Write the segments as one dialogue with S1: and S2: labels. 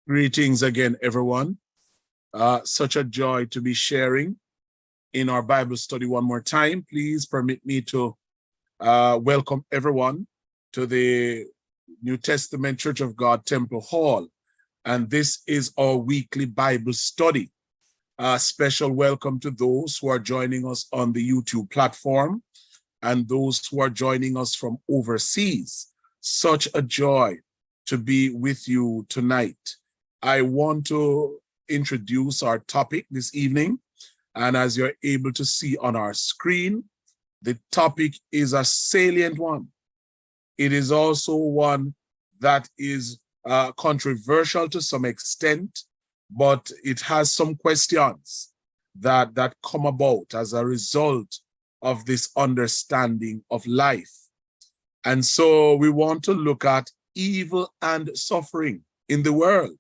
S1: Greetings again, everyone. Such a joy to be sharing in our Bible study one more time. Please permit me to welcome everyone to the New Testament Church of God Temple Hall. And this is our weekly Bible study. A special welcome to those who are joining us on the YouTube platform and those who are joining us from overseas. Such a joy to be with you tonight. I want to introduce our topic this evening. And as you're able to see on our screen, the topic is a salient one. It is also one that is controversial to some extent, but it has some questions that come about as a result of this understanding of life. And so we want to look at evil and suffering in the world.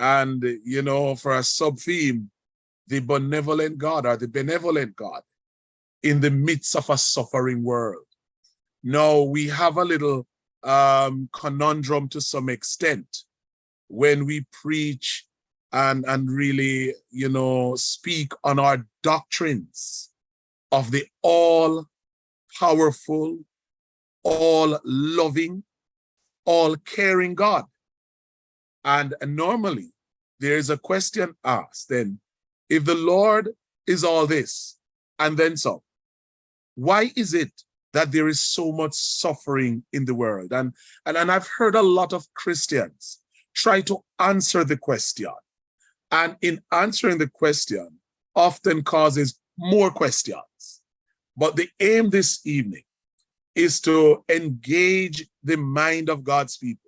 S1: And, you know, for a sub-theme, the benevolent God or the benevolent God in the midst of a suffering world. Now, we have a little conundrum to some extent when we preach and really, you know, speak on our doctrines of the all-powerful, all-loving, all-caring God. And normally, there is a question asked, then, if the Lord is all this, and then some, why is it that there is so much suffering in the world? And I've heard a lot of Christians try to answer the question. And in answering the question, often causes more questions. But the aim this evening is to engage the mind of God's people.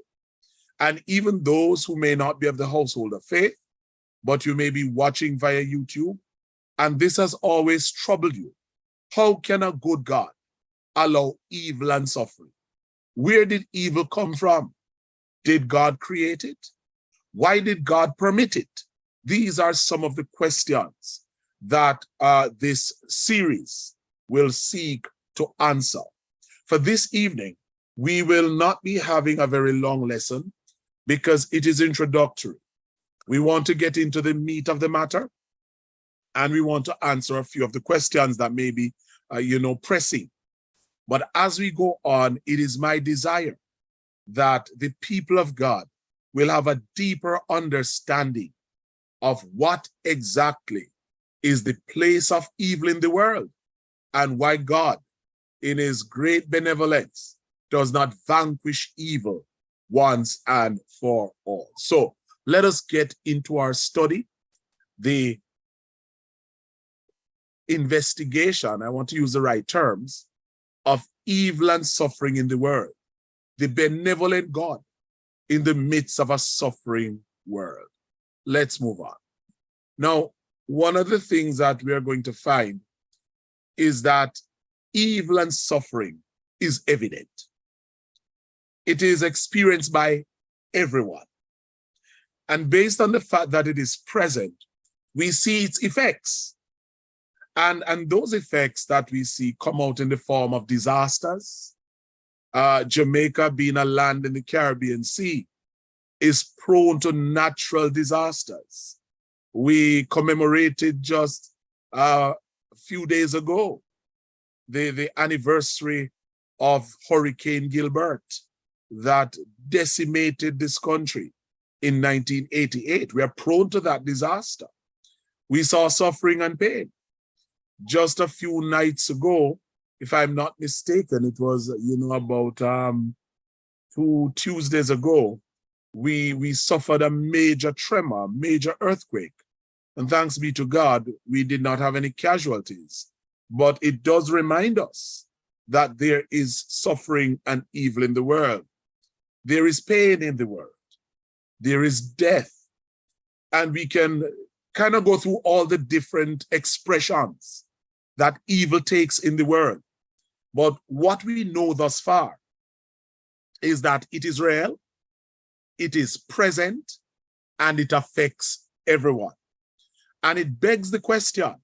S1: And even those who may not be of the household of faith, but you may be watching via YouTube, and this has always troubled you. How can a good God allow evil and suffering? Where did evil come from? Did God create it? Why did God permit it? These are some of the questions that this series will seek to answer. For this evening, we will not be having a very long lesson, because it is introductory. We want to get into the meat of the matter, and we want to answer a few of the questions that may be, pressing. But as we go on, it is my desire that the people of God will have a deeper understanding of what exactly is the place of evil in the world and why God, in his great benevolence, does not vanquish evil once and for all. So let us get into our study, the investigation, I want to use the right terms, of evil and suffering in the world, the benevolent God in the midst of a suffering world. Let's move on. Now, one of the things that we are going to find is that evil and suffering is evident. It is experienced by everyone. And based on the fact that it is present, we see its effects. And those effects that we see come out in the form of disasters. Jamaica, being a land in the Caribbean Sea, is prone to natural disasters. We commemorated just a few days ago the anniversary of Hurricane Gilbert that decimated this country in 1988. We are prone to that disaster. We saw suffering and pain. Just a few nights ago, if I'm not mistaken, it was, about 2 Tuesdays ago, we suffered a major tremor, major earthquake. And thanks be to God, we did not have any casualties. But it does remind us that there is suffering and evil in the world. There is pain in the world. There is death. And we can kind of go through all the different expressions that evil takes in the world. But what we know thus far is that it is real, it is present, and it affects everyone. And it begs the question,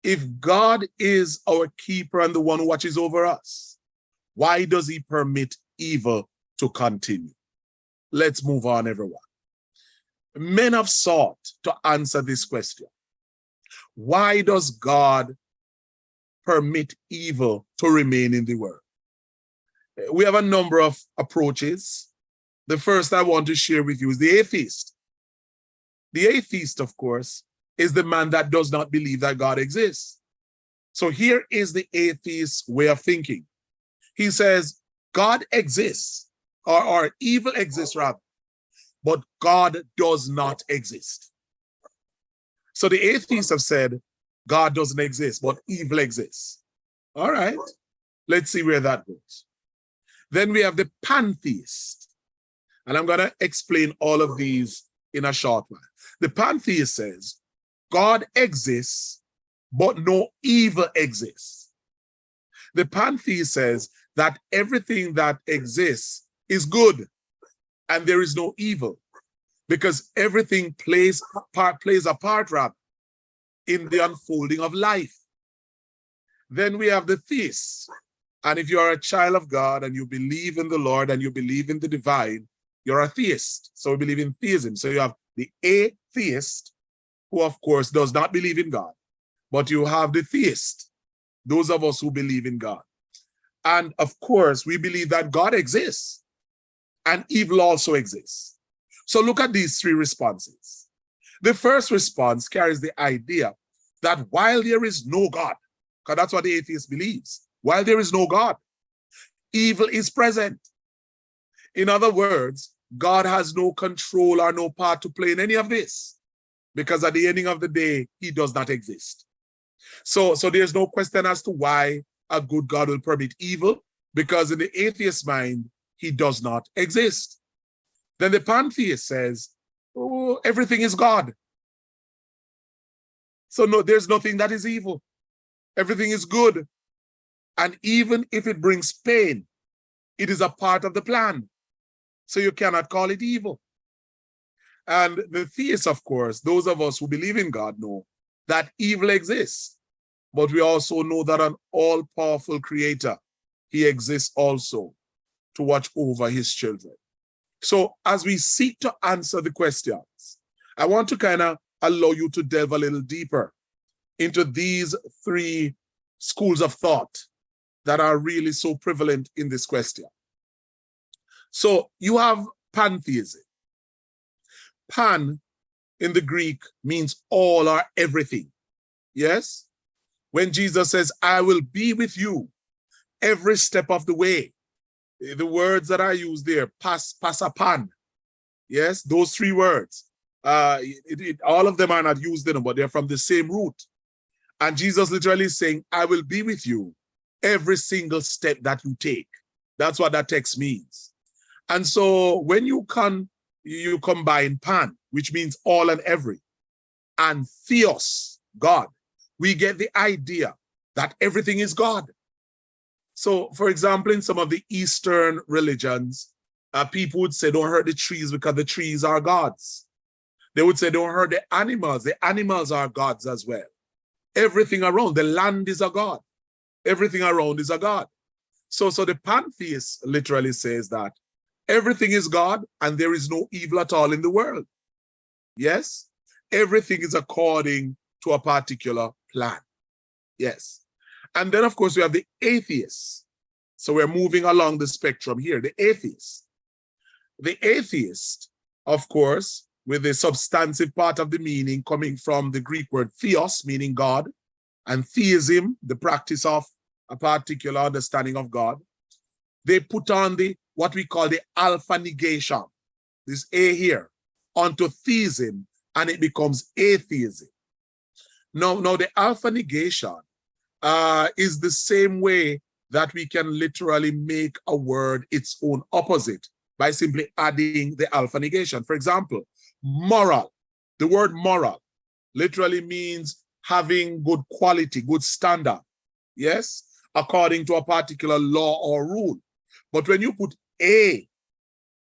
S1: if God is our keeper and the one who watches over us, why does he permit evil to continue? Let's move on, everyone. Men have sought to answer this question. Why does God permit evil to remain in the world? We have a number of approaches. The first I want to share with you is the atheist. The atheist, of course, is the man that does not believe that God exists. So here is the atheist's way of thinking. He says, God exists, or evil exists rather, but God does not exist. So the atheists have said, God doesn't exist, but evil exists. All right, let's see where that goes. Then we have the pantheist. And I'm going to explain all of these in a short while. The pantheist says, God exists, but no evil exists. The pantheist says that everything that exists is good and there is no evil because everything plays a part rather in the unfolding of life. Then we have the theist. And if you are a child of God and you believe in the Lord and you believe in the divine, you're a theist. So we believe in theism. So you have the atheist, who of course does not believe in God, but you have the theist, those of us who believe in God. And of course, we believe that God exists and evil also exists. So look at these three responses. The first response carries the idea that while there is no God, because that's what the atheist believes, while there is no God, evil is present. In other words, God has no control or no part to play in any of this, because at the ending of the day, he does not exist. So there's no question as to why a good God will permit evil, because in the atheist's mind, he does not exist. Then the pantheist says, oh, everything is God. So no, there's nothing that is evil. Everything is good. And even if it brings pain, it is a part of the plan. So you cannot call it evil. And the theists, of course, those of us who believe in God know that evil exists. But we also know that an all-powerful creator, he exists also to watch over his children. So as we seek to answer the questions, I want to kind of allow you to delve a little deeper into these three schools of thought that are really so prevalent in this question. So you have pantheism. Pan in the Greek means all or everything. Yes? When Jesus says, I will be with you every step of the way. The words that I use there, pasapan. Yes, those three words. All of them are not used in them, but they're from the same root. And Jesus literally is saying, I will be with you every single step that you take. That's what that text means. And so when you combine pan, which means all and every, and theos, God, we get the idea that everything is God. So, for example, in some of the Eastern religions, people would say, don't hurt the trees because the trees are gods. They would say, don't hurt the animals are gods as well. Everything around, the land is a god. Everything around is a god. So the pantheist literally says that everything is God and there is no evil at all in the world. Yes? Everything is according to a particular plan. Yes. And then, of course, we have the atheist. So we're moving along the spectrum here, the atheist. The atheist, of course, with the substantive part of the meaning coming from the Greek word theos, meaning God, and theism, the practice of a particular understanding of God, they put on what we call the alpha negation, this A here, onto theism, and it becomes atheism. Now the alpha negation is the same way that we can literally make a word its own opposite by simply adding the alpha negation. For example, moral. The word moral literally means having good quality, good standard, yes, according to a particular law or rule. But when you put A,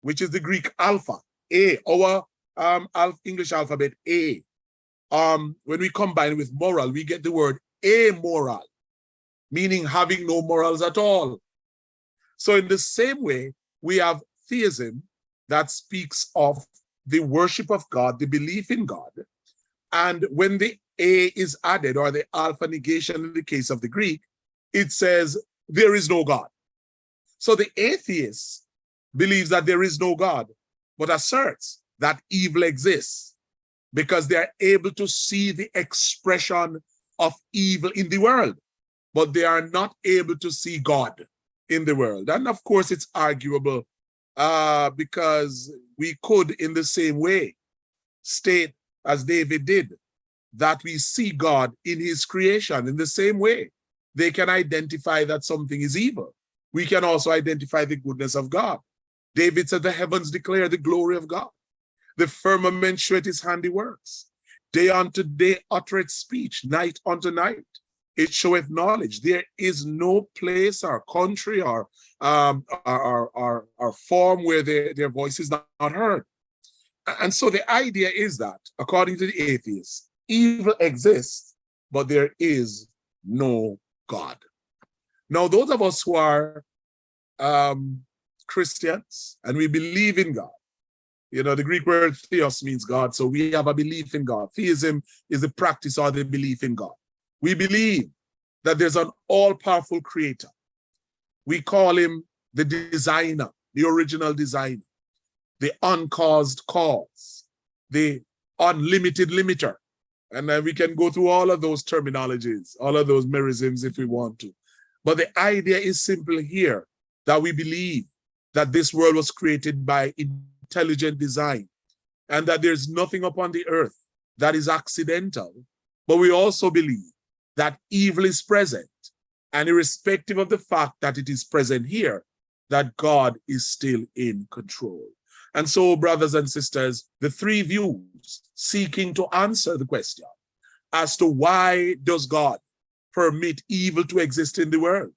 S1: which is the Greek alpha, A, our English alphabet A, when we combine with moral, we get the word amoral, meaning having no morals at all. So in the same way, we have theism that speaks of the worship of God, the belief in God. And when the A is added, or the alpha negation in the case of the Greek, it says, there is no God. So the atheist believes that there is no God, but asserts that evil exists because they're able to see the expression of evil in the world, but they are not able to see God in the world. And of course, it's arguable because we could, in the same way, state, as David did, that we see God in his creation. In the same way, they can identify that something is evil. We can also identify the goodness of God. David said, the heavens declare the glory of God. The firmament showeth his handiworks. Day unto day uttereth speech, night unto night. It showeth knowledge. There is no place or country or form where their voice is not heard. And so the idea is that, according to the atheists, evil exists, but there is no God. Now, those of us who are Christians and we believe in God, you know, the Greek word theos means God, so we have a belief in God. Theism is the practice or the belief in God. We believe that there's an all-powerful creator. We call him the designer, the original designer, the uncaused cause, the unlimited limiter. And then we can go through all of those terminologies, all of those merisms if we want to. But the idea is simple here, that we believe that this world was created by intelligent design and that there's nothing upon the earth that is accidental. But we also believe that evil is present, and irrespective of the fact that it is present here, that God is still in control. And so, brothers and sisters, the three views seeking to answer the question as to why does God permit evil to exist in the world,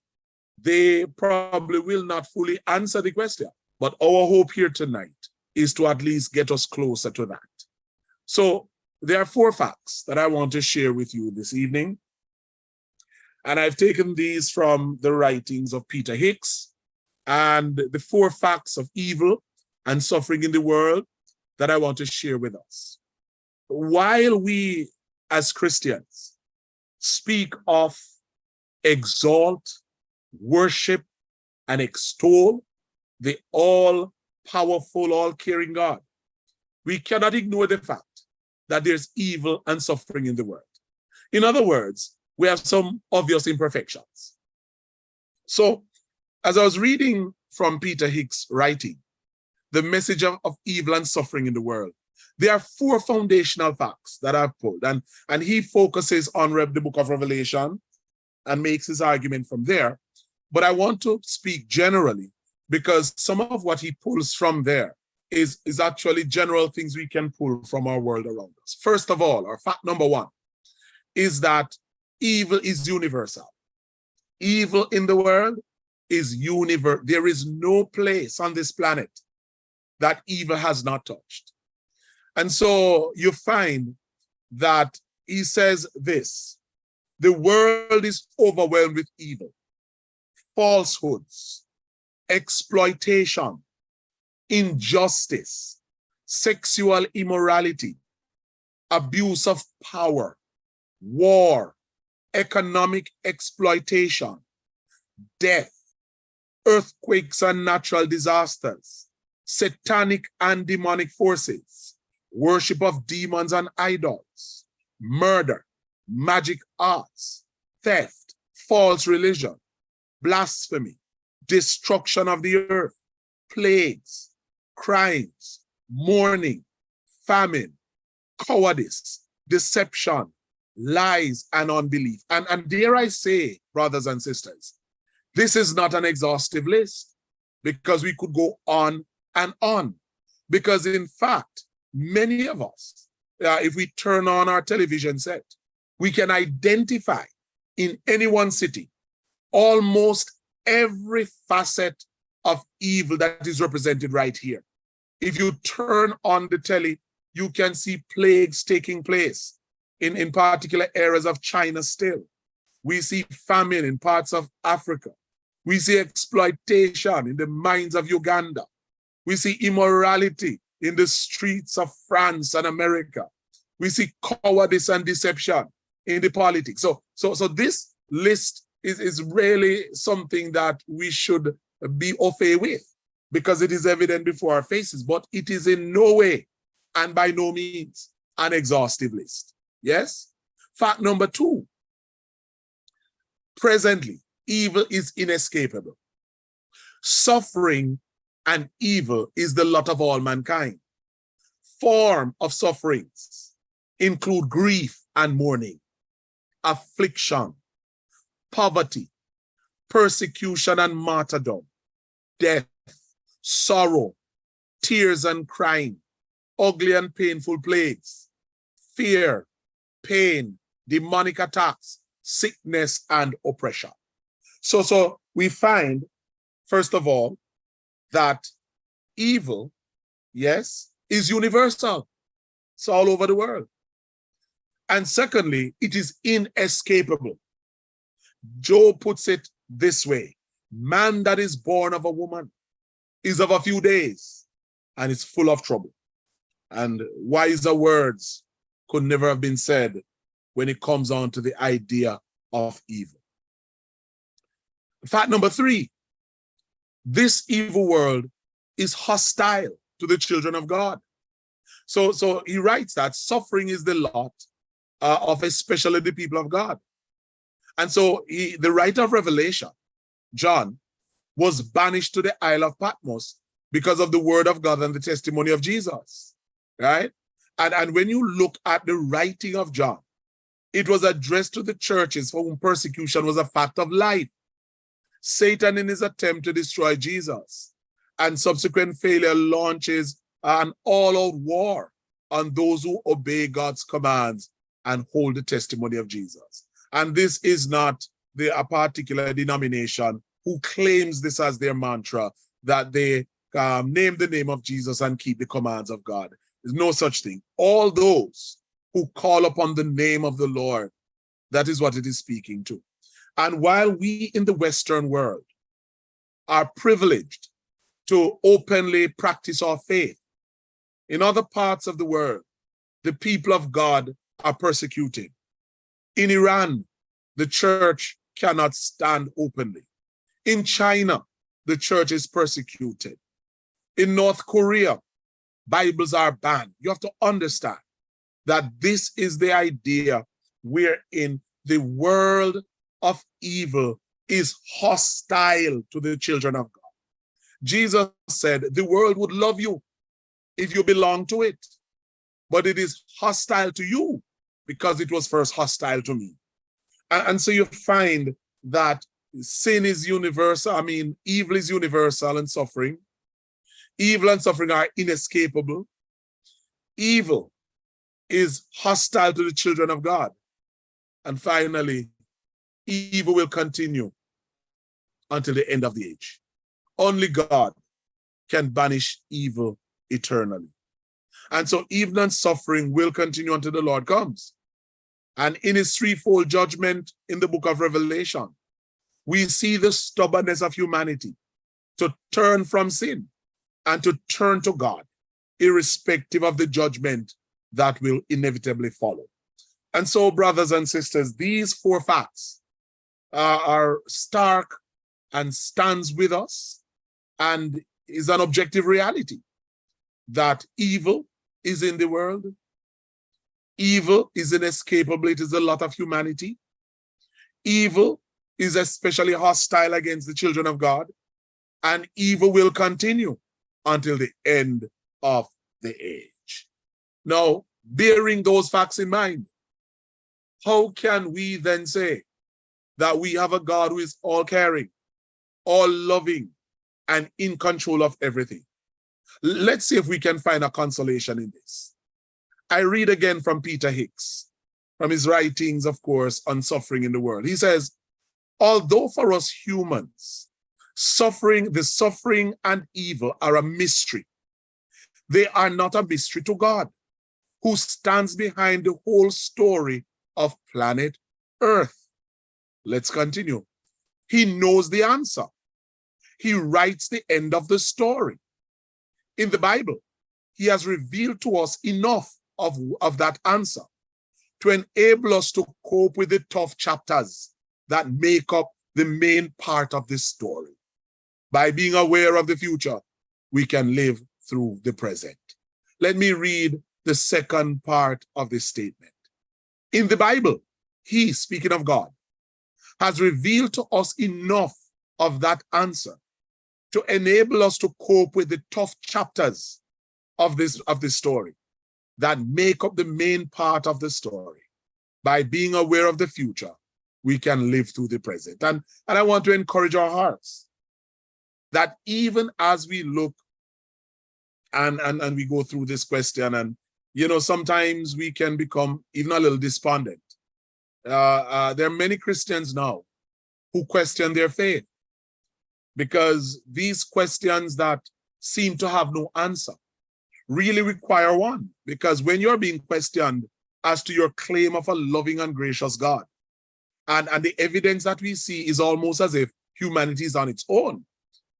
S1: they probably will not fully answer the question. But our hope here tonight is to at least get us closer to that. So there are 4 facts that I want to share with you this evening. And I've taken these from the writings of Peter Hicks, and the 4 facts of evil and suffering in the world that I want to share with us. While we as Christians speak of exalt, worship, and extol the all-powerful, all-caring God, we cannot ignore the fact that there's evil and suffering in the world. In other words, we have some obvious imperfections. So, as I was reading from Peter Hicks' writing, The Message of Evil and Suffering in the World, there are 4 foundational facts that I've pulled, and he focuses on the book of Revelation and makes his argument from there. But I want to speak generally, because some of what he pulls from there is actually general things we can pull from our world around us. First of all, or fact number 1, is that evil is universal. Evil in the world is universal. There is no place on this planet that evil has not touched. And so you find that he says this: the world is overwhelmed with evil, falsehoods, exploitation, injustice, sexual immorality, abuse of power, war, economic exploitation, death, earthquakes and natural disasters, satanic and demonic forces, worship of demons and idols, murder, magic arts, theft, false religion, blasphemy, destruction of the earth, plagues, crimes, mourning, famine, cowardice, deception, lies, and unbelief. And dare I say, brothers and sisters, this is not an exhaustive list, because we could go on and on. Because in fact, many of us, if we turn on our television set, we can identify in any one city almost every facet of evil that is represented right here. If you turn on the telly, you can see plagues taking place in particular areas of China still. We see famine in parts of Africa. We see exploitation in the mines of Uganda. We see immorality in the streets of France and America. We see cowardice and deception in the politics. So this list is really something that we should be au fait with, because it is evident before our faces, but it is in no way and by no means an exhaustive list. Yes? Fact number 2, presently, evil is inescapable. Suffering and evil is the lot of all mankind. Form of sufferings include grief and mourning, affliction, poverty, persecution and martyrdom, death, sorrow, tears and crying, ugly and painful plagues, fear, pain, demonic attacks, sickness and oppression. So we find, first of all, that evil, yes, is universal. It's all over the world. And secondly, it is inescapable. Job puts it this way: man that is born of a woman is of a few days and is full of trouble. And wiser words could never have been said when it comes on to the idea of evil. Fact number 3, this evil world is hostile to the children of God. So he writes that suffering is the lot of especially the people of God. And so the writer of Revelation, John, was banished to the Isle of Patmos because of the word of God and the testimony of Jesus, right? And when you look at the writing of John, it was addressed to the churches for whom persecution was a fact of life. Satan, in his attempt to destroy Jesus and subsequent failure, launches an all-out war on those who obey God's commands and hold the testimony of Jesus. And this is not a particular denomination who claims this as their mantra, that they name the name of Jesus and keep the commands of God. There's no such thing. All those who call upon the name of the Lord, that is what it is speaking to. And while we in the Western world are privileged to openly practice our faith, in other parts of the world, the people of God are persecuted. In Iran, the church cannot stand openly. In China, the church is persecuted. In North Korea, Bibles are banned. You have to understand that this is the idea wherein the world of evil is hostile to the children of God. Jesus said, the world would love you if you belong to it, but it is hostile to you because it was first hostile to me. And so you find that sin is universal. I mean, evil is universal and suffering. Evil and suffering are inescapable. Evil is hostile to the children of God. And finally, evil will continue until the end of the age. Only God can banish evil eternally. And so evil and suffering will continue until the Lord comes. And in his threefold judgment in the book of Revelation, we see the stubbornness of humanity to turn from sin and to turn to God, irrespective of the judgment that will inevitably follow. And so, brothers and sisters, these 4 facts are stark and stands with us and is an objective reality that evil is in the world. Evil is inescapable. It is a lot of humanity. Evil is especially hostile against the children of God, and evil will continue until the end of the age. Now, bearing those facts in mind, how can we then say that we have a God who is all-caring, all-loving, and in control of everything? Let's see if we can find a consolation in this. I read again from Peter Hicks, from his writings, of course, on suffering in the world. He says, although for us humans, the suffering and evil are a mystery, they are not a mystery to God, who stands behind the whole story of planet Earth. Let's continue. He knows the answer. He writes the end of the story. In the Bible, he has revealed to us enough of that answer to enable us to cope with the tough chapters that make up the main part of this story. By being aware of the future, we can live through the present. Let me read the second part of this statement. In the Bible, he, speaking of God, has revealed to us enough of that answer to enable us to cope with the tough chapters of this story that make up the main part of the story. By being aware of the future, we can live through the present. And I want to encourage our hearts that even as we look and we go through this question, and sometimes we can become even a little despondent. There are many Christians now who question their faith because these questions that seem to have no answer really require one. Because when you're being questioned as to your claim of a loving and gracious God, and the evidence that we see is almost as if humanity is on its own,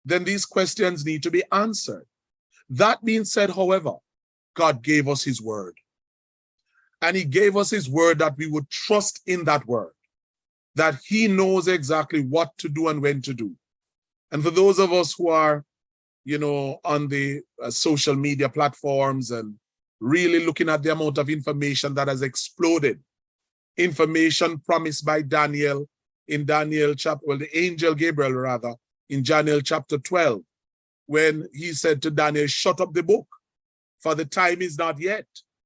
S1: then these questions need to be answered. That being said, however, God gave us his word. And he gave us his word that we would trust in that word, that he knows exactly what to do and when to do. And for those of us who are, on the social media platforms and really looking at the amount of information that has exploded, information promised by Daniel in Daniel chapter, well, the angel Gabriel rather, in Daniel chapter 12, when he said to Daniel, shut up the book, for the time is not yet,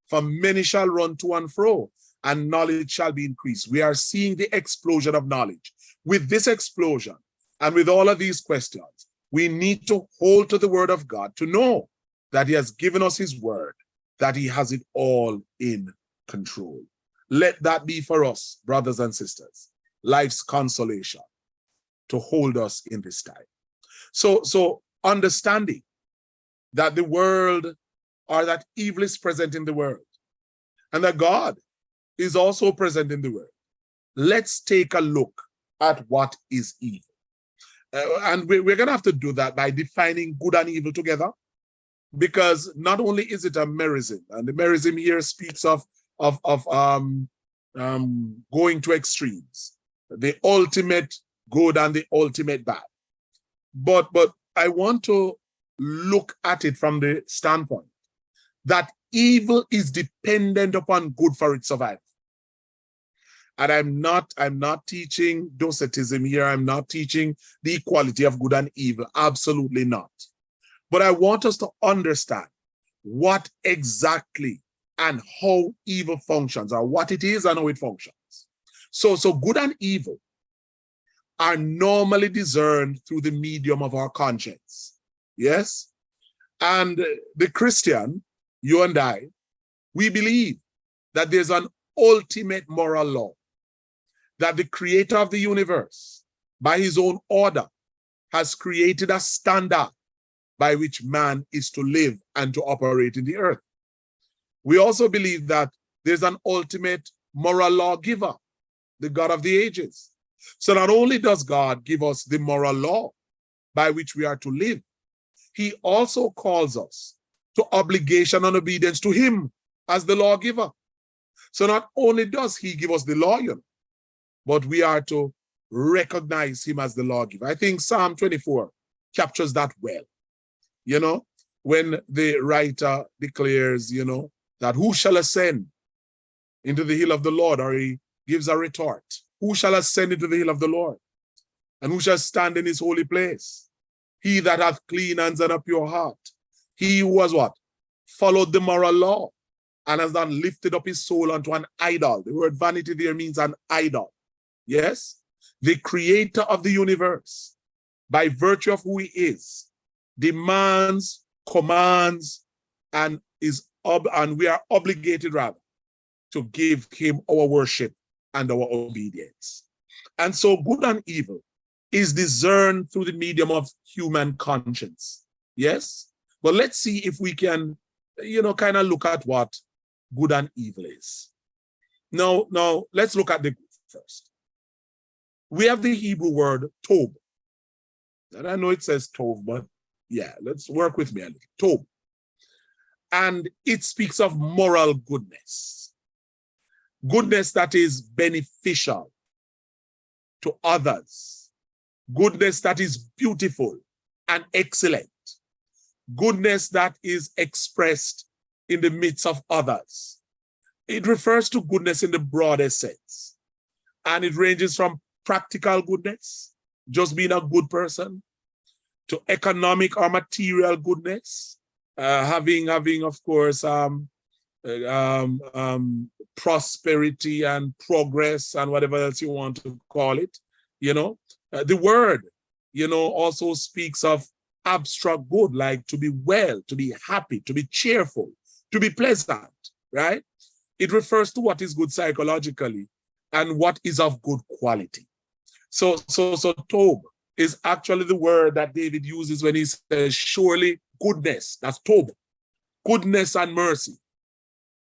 S1: for many shall run to and fro, and knowledge shall be increased. We are seeing the explosion of knowledge. With this explosion, and with all of these questions, we need to hold to the word of God to know that he has given us his word, that he has it all in control. Let that be for us, brothers and sisters, life's consolation to hold us in this time. So understanding that the world, or that evil is present in the world, and that God is also present in the world, let's take a look at what is evil. And we're going to have to do that by defining good and evil together, because not only is it a merism, and the merism here speaks of going to extremes, the ultimate good and the ultimate bad. But I want to look at it from the standpoint that evil is dependent upon good for its survival. And I'm not teaching docetism here. I'm not teaching the equality of good and evil. Absolutely not. But I want us to understand what exactly and how evil functions, or what it is and how it functions. So good and evil are normally discerned through the medium of our conscience. Yes? And the Christian, you and I, we believe that there's an ultimate moral law, that the creator of the universe, by his own order, has created a standard by which man is to live and to operate in the earth. We also believe that there's an ultimate moral lawgiver, the God of the ages. So not only does God give us the moral law by which we are to live, he also calls us to obligation and obedience to him as the lawgiver. So not only does he give us the law, but we are to recognize him as the lawgiver. I think Psalm 24 captures that well. When the writer declares, that who shall ascend into the hill of the Lord, or he gives a retort. Who shall ascend into the hill of the Lord? And who shall stand in his holy place? He that hath clean hands and a pure heart. He who has what? Followed the moral law and has not lifted up his soul unto an idol. The word vanity there means an idol. Yes? The creator of the universe, by virtue of who he is, demands, commands, and we are obligated rather to give him our worship and our obedience. And so good and evil is discerned through the medium of human conscience. Yes? But let's see if we can, kind of look at what good and evil is. Now, let's look at the good first. We have the Hebrew word tov. And I know it says tov, but yeah, let's work with me a little. Tov. And it speaks of moral goodness. Goodness that is beneficial to others. Goodness that is beautiful and excellent. Goodness that is expressed in the midst of others. It refers to goodness in the broadest sense. And it ranges from practical goodness, just being a good person, to economic or material goodness, having of course, prosperity and progress and whatever else you want to call it. The word, also speaks of abstract good, like to be well, to be happy, to be cheerful, to be pleasant, right? It refers to what is good psychologically and what is of good quality. So Tob is actually the word that David uses when he says, surely goodness, that's Tob, goodness and mercy,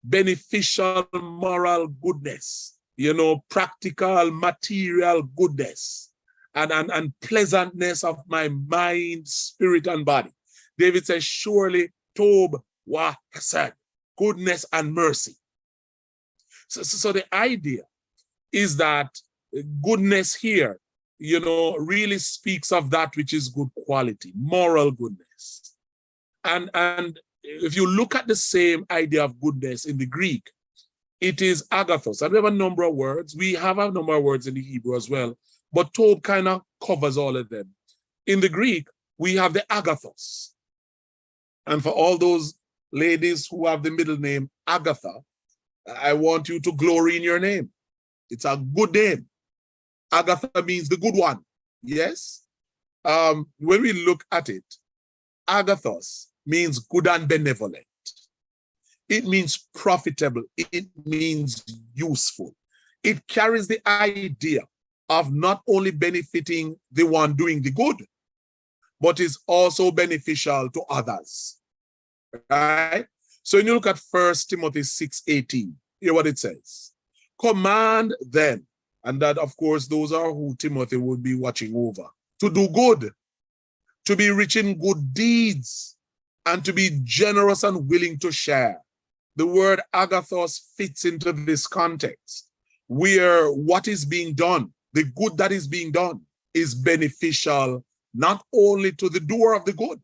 S1: beneficial moral goodness, practical material goodness, and pleasantness of my mind, spirit, and body. David says, surely Tob wa hesed, goodness and mercy. So the idea is that goodness here, really speaks of that which is good quality, moral goodness. And if you look at the same idea of goodness in the Greek, it is agathos. And we have a number of words. We have a number of words in the Hebrew as well, but Tob kind of covers all of them. In the Greek, we have the agathos. And for all those ladies who have the middle name Agatha, I want you to glory in your name. It's a good name. Agatha means the good one. Yes? When we look at it, agathos means good and benevolent. It means profitable. It means useful. It carries the idea of not only benefiting the one doing the good, but is also beneficial to others. Right? So when you look at 1 Timothy 6:18, hear what it says. Command them, and that, of course, those are who Timothy would be watching over, to do good, to be rich in good deeds, and to be generous and willing to share. The word agathos fits into this context, where what is being done, the good that is being done, is beneficial not only to the doer of the good,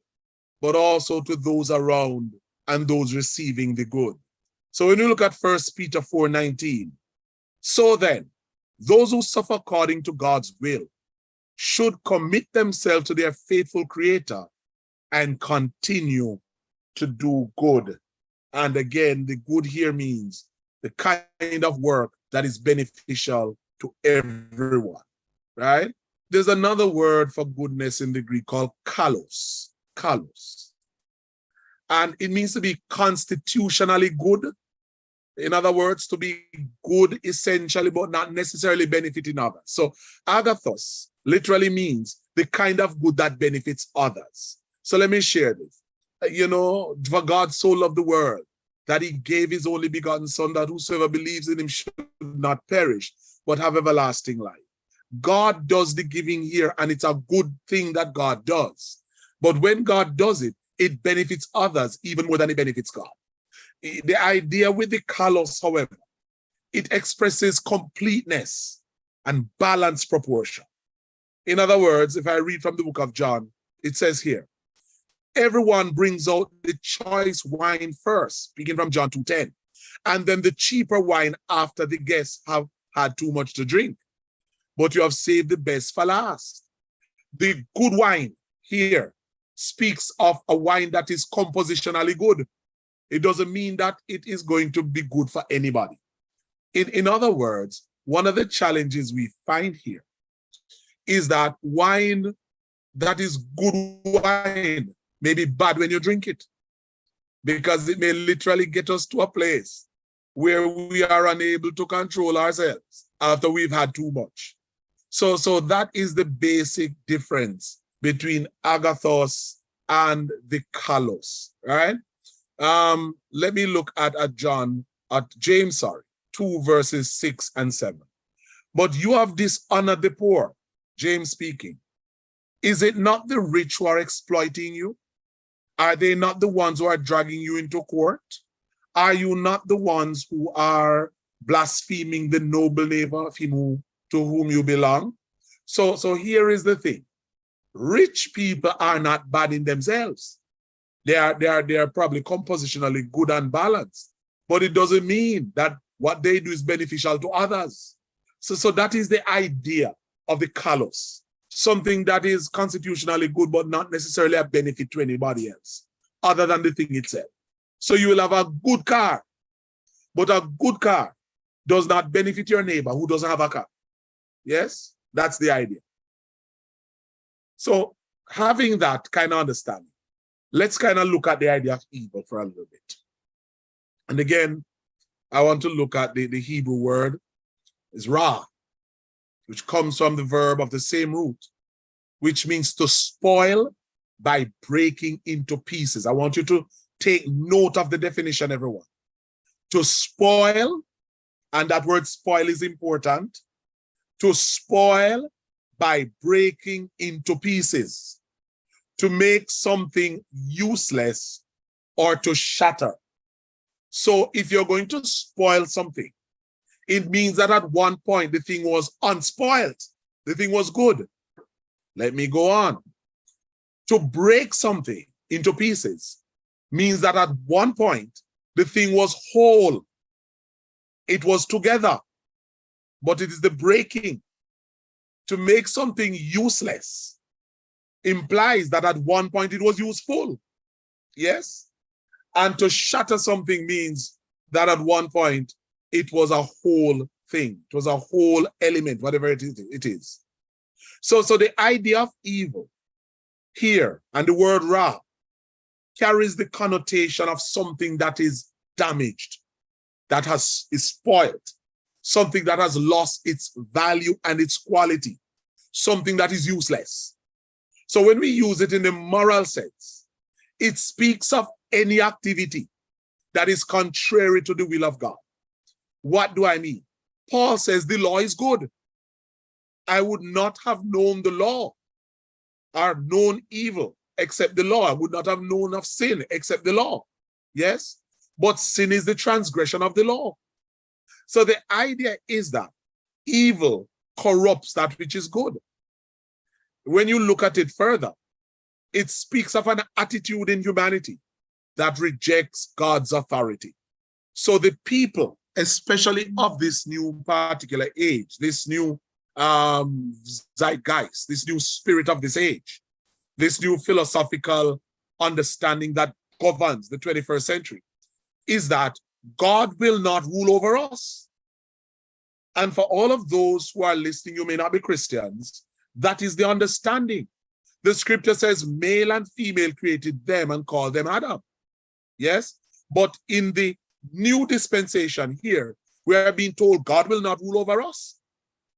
S1: but also to those around and those receiving the good. So when you look at 1 Peter 4:19, so then, those who suffer according to God's will should commit themselves to their faithful Creator and continue to do good. And again, the good here means the kind of work that is beneficial to everyone, right? There's another word for goodness in the Greek called kalos. Kalos. And it means to be constitutionally good. In other words, to be good essentially, but not necessarily benefiting others. So agathos literally means the kind of good that benefits others. So let me share this. For God so loved the world that he gave his only begotten Son, that whosoever believes in him should not perish, but have everlasting life. God does the giving here, and it's a good thing that God does. But when God does it, it benefits others even more than it benefits God. The idea with the kalos, however, it expresses completeness and balanced proportion. In other words, if I read from the book of John, it says here, everyone brings out the choice wine first, speaking from John 2:10, and then the cheaper wine after the guests have had too much to drink. But you have saved the best for last. The good wine here speaks of a wine that is compositionally good. It doesn't mean that it is going to be good for anybody. In other words, one of the challenges we find here is that wine that is good wine may be bad when you drink it, because it may literally get us to a place where we are unable to control ourselves after we've had too much. So that is the basic difference between agathos and the kalos, right? Let me look at James 2 verses 6 and 7. But you have dishonored the poor, James speaking. Is it not the rich who are exploiting you? Are they not the ones who are dragging you into court? Are you not the ones who are blaspheming the noble name of him to whom you belong? So here is the thing. Rich people are not bad in themselves. They are probably compositionally good and balanced, but it doesn't mean that what they do is beneficial to others. So that is the idea of the kalos, something that is constitutionally good, but not necessarily a benefit to anybody else, other than the thing itself. So you will have a good car, but a good car does not benefit your neighbor who doesn't have a car. Yes, that's the idea. So having that kind of understanding, let's kind of look at the idea of evil for a little bit. And again, I want to look at the Hebrew word is ra, which comes from the verb of the same root, which means to spoil by breaking into pieces. I want you to take note of the definition, everyone. To spoil, and that word spoil is important, to spoil by breaking into pieces, to make something useless or to shatter. So if you're going to spoil something, it means that at one point the thing was unspoiled. The thing was good. Let me go on. To break something into pieces means that at one point the thing was whole. It was together, but it is the breaking. To make something useless implies that at one point it was useful. Yes? And to shatter something means that at one point it was a whole thing. It was a whole element, whatever it is. So the idea of evil here and the word ra carries the connotation of something that is damaged, that is spoiled, something that has lost its value and its quality, something that is useless. So when we use it in the moral sense, it speaks of any activity that is contrary to the will of God. What do I mean? Paul says the law is good. I would not have known the law or known evil except the law. I would not have known of sin except the law. Yes? But sin is the transgression of the law. So the idea is that evil corrupts that which is good. When you look at it further, it speaks of an attitude in humanity that rejects God's authority. So the people, especially of this new particular age, this new zeitgeist, this new spirit of this age, this new philosophical understanding that governs the 21st century, is that God will not rule over us. And for all of those who are listening, you may not be Christians, that is the understanding. The scripture says male and female created them and called them Adam. Yes? But in the new dispensation here, we are being told God will not rule over us.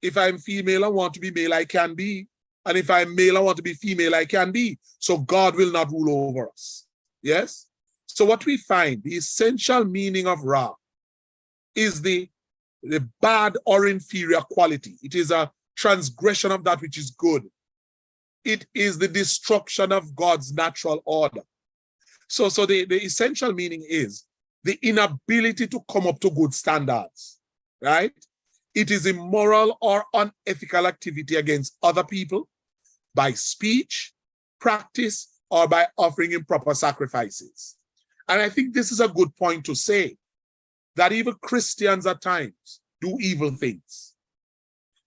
S1: If I'm female, I want to be male, I can be. And if I'm male, I want to be female, I can be. So God will not rule over us. Yes? So what we find, the essential meaning of Ra is the bad or inferior quality. It is a transgression of that which is good. It is the destruction of God's natural order. So the essential meaning is the inability to come up to good standards, right? It is immoral or unethical activity against other people by speech, practice, or by offering improper sacrifices. And I think this is a good point to say that even Christians at times do evil things.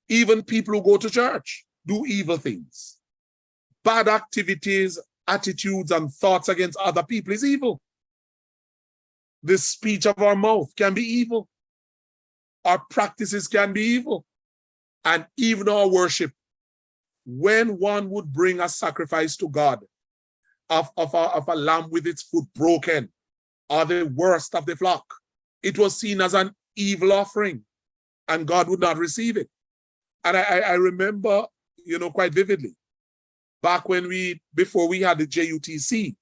S1: Even people who go to church do evil things. Bad activities, attitudes, and thoughts against other people is evil. The speech of our mouth can be evil. Our practices can be evil. And even our worship, when one would bring a sacrifice to God of a lamb with its foot broken, or the worst of the flock, it was seen as an evil offering, and God would not receive it. And I remember, quite vividly, back when before we had the JUTC,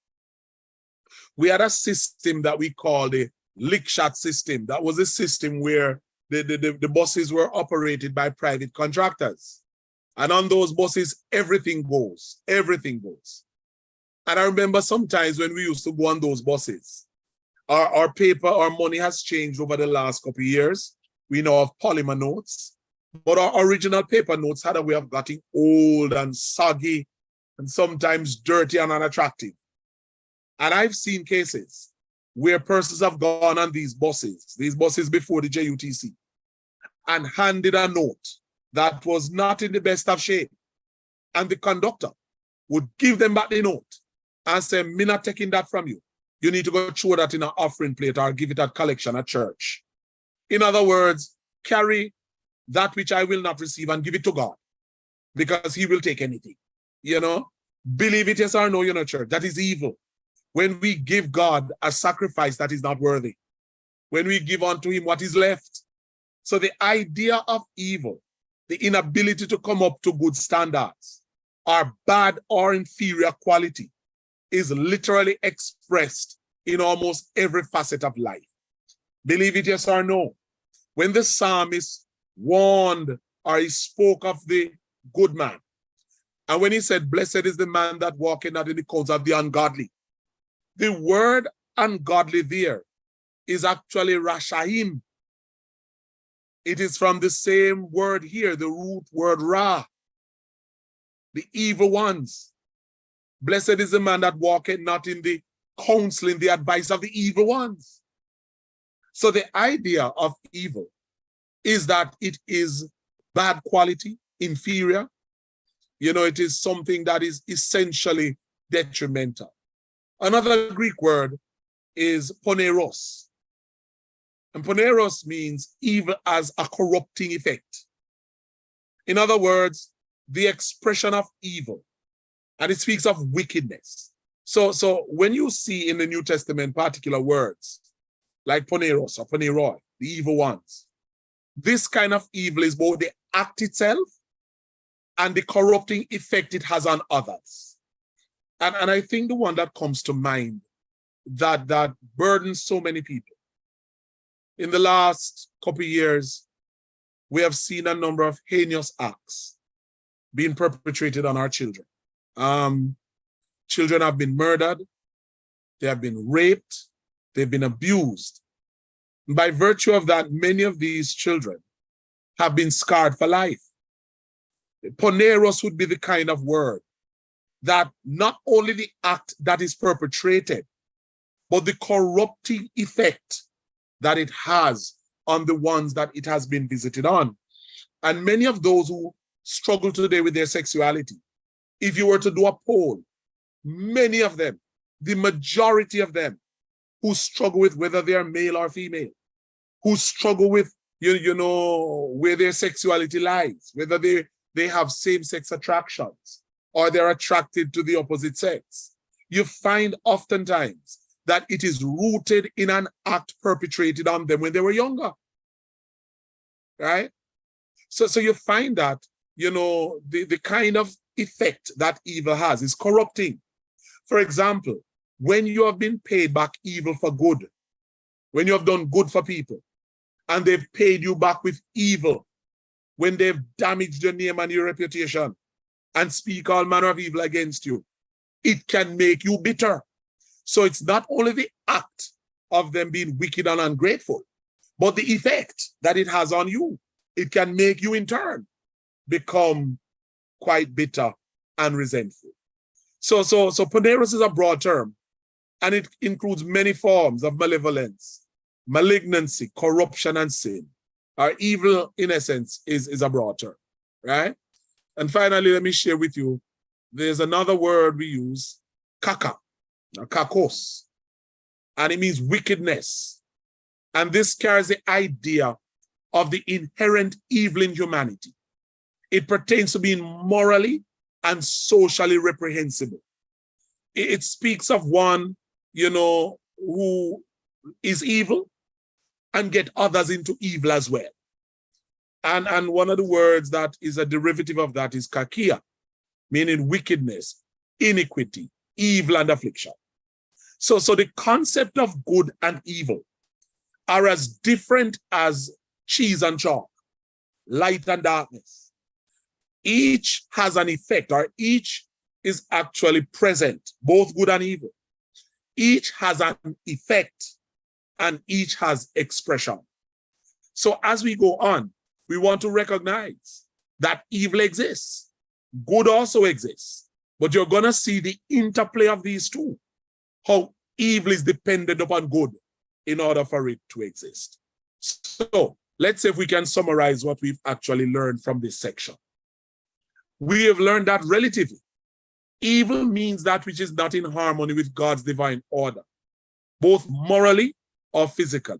S1: we had a system that we called the lick shot system. That was a system where the buses were operated by private contractors. And on those buses, everything goes. Everything goes. And I remember sometimes when we used to go on those buses, our paper, our money has changed over the last couple of years. We now have polymer notes, but our original paper notes had a way of getting old and soggy and sometimes dirty and unattractive. And I've seen cases where persons have gone on these buses before the JUTC, and handed a note that was not in the best of shape. And the conductor would give them back the note and say, "Me not taking that from you. You need to go throw that in an offering plate or give it at collection at church." In other words, carry that which I will not receive and give it to God, because he will take anything. You know, believe it, yes or no, church. That is evil. When we give God a sacrifice that is not worthy, when we give unto him what is left. So the idea of evil, the inability to come up to good standards, or bad or inferior quality, is literally expressed in almost every facet of life. Believe it, yes or no. When the psalmist warned or he spoke of the good man, and when he said, "Blessed is the man that walketh not in the counsel of the ungodly," the word ungodly there is actually rashaim. It is from the same word here, the root word ra, the evil ones. Blessed is the man that walketh not in the counsel, in the advice of the evil ones. So the idea of evil is that it is bad quality, inferior. It is something that is essentially detrimental. Another Greek word is poneros. And poneros means evil as a corrupting effect. In other words, the expression of evil. And it speaks of wickedness. So when you see in the New Testament particular words like poneros or poneroi, the evil ones, this kind of evil is both the act itself and the corrupting effect it has on others. And I think the one that comes to mind that burdens so many people. In the last couple of years, we have seen a number of heinous acts being perpetrated on our children. Children have been murdered, they have been raped, they've been abused. And by virtue of that, many of these children have been scarred for life. Poneros would be the kind of word that not only the act that is perpetrated, but the corrupting effect that it has on the ones that it has been visited on. And many of those who struggle today with their sexuality, if you were to do a poll, many of them, the majority of them, who struggle with whether they are male or female, who struggle with, where their sexuality lies, whether they have same-sex attractions or they're attracted to the opposite sex, you find oftentimes that it is rooted in an act perpetrated on them when they were younger, right? So you find that, the kind of effect that evil has is corrupting. For example, when you have been paid back evil for good, when you have done good for people, and they've paid you back with evil, when they've damaged your name and your reputation, and speak all manner of evil against you, it can make you bitter. So it's not only the act of them being wicked and ungrateful, but the effect that it has on you. It can make you in turn become quite bitter and resentful. So poneros is a broad term, and it includes many forms of malevolence, malignancy, corruption, and sin. Our evil, in essence, is a broad term, right? And finally, let me share with you, there's another word we use, kaka, kakos, and it means wickedness. And this carries the idea of the inherent evil in humanity. It pertains to being morally and socially reprehensible. It speaks of one, who is evil and get others into evil as well. And one of the words that is a derivative of that is kakia, meaning wickedness, iniquity, evil, and affliction. So the concept of good and evil are as different as cheese and chalk, light and darkness. Each has an effect, or each is actually present, both good and evil. Each has an effect and each has expression. So as we go on, we want to recognize that evil exists, good also exists, but you're going to see the interplay of these two, how evil is dependent upon good in order for it to exist. So let's see if we can summarize what we've actually learned from this section. We have learned that relatively, evil means that which is not in harmony with God's divine order, both morally or physically.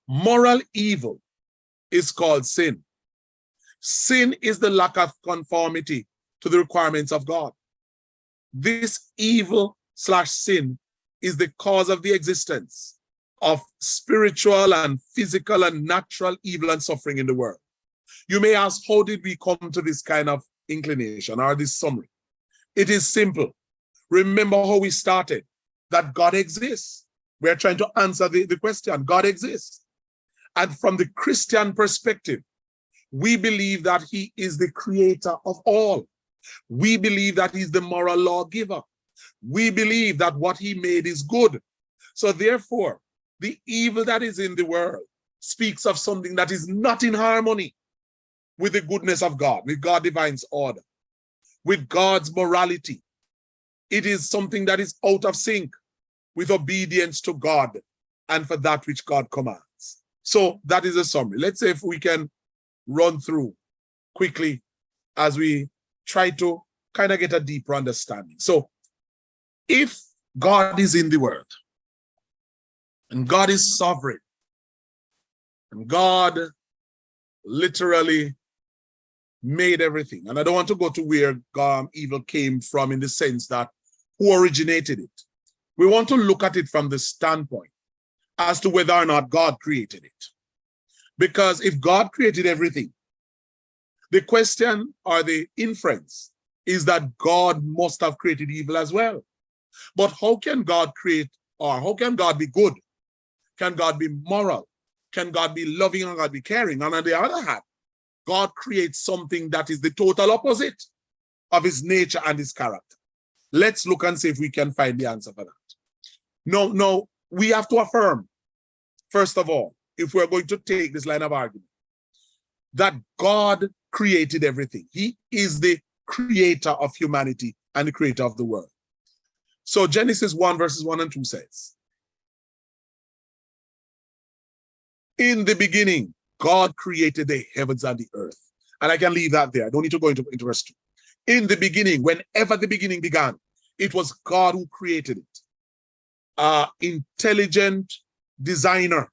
S1: Moral evil is called sin. Sin is the lack of conformity to the requirements of God. This evil/sin is the cause of the existence of spiritual and physical and natural evil and suffering in the world. You may ask, how did we come to this kind of inclination or this summary? It is simple. Remember how we started, that God exists. We're trying to answer the question, God exists. And from the Christian perspective, we believe that he is the creator of all. We believe that he's the moral lawgiver. We believe that what he made is good. So therefore, the evil that is in the world speaks of something that is not in harmony with the goodness of God, with God's divine order, with God's morality. It is something that is out of sync with obedience to God and for that which God commands. So that is a summary. Let's say if we can run through quickly as we try to kind of get a deeper understanding. So if God is in the world, and God is sovereign, and God literally made everything, and I don't want to go to where evil came from in the sense that who originated it. We want to look at it from the standpoint as to whether or not God created it. Because if God created everything, the question or the inference is that God must have created evil as well. But how can God create, or how can God be good? Can God be moral? Can God be loving and God be caring? And on the other hand, God creates something that is the total opposite of his nature and his character. Let's look and see if we can find the answer for that. No, we have to affirm, first of all, if we're going to take this line of argument, that God created everything. He is the creator of humanity and the creator of the world. So Genesis 1 verses 1 and 2 says, in the beginning, God created the heavens and the earth. And I can leave that there. I don't need to go into verse 2. In the beginning, whenever the beginning began, it was God who created it. Intelligent designer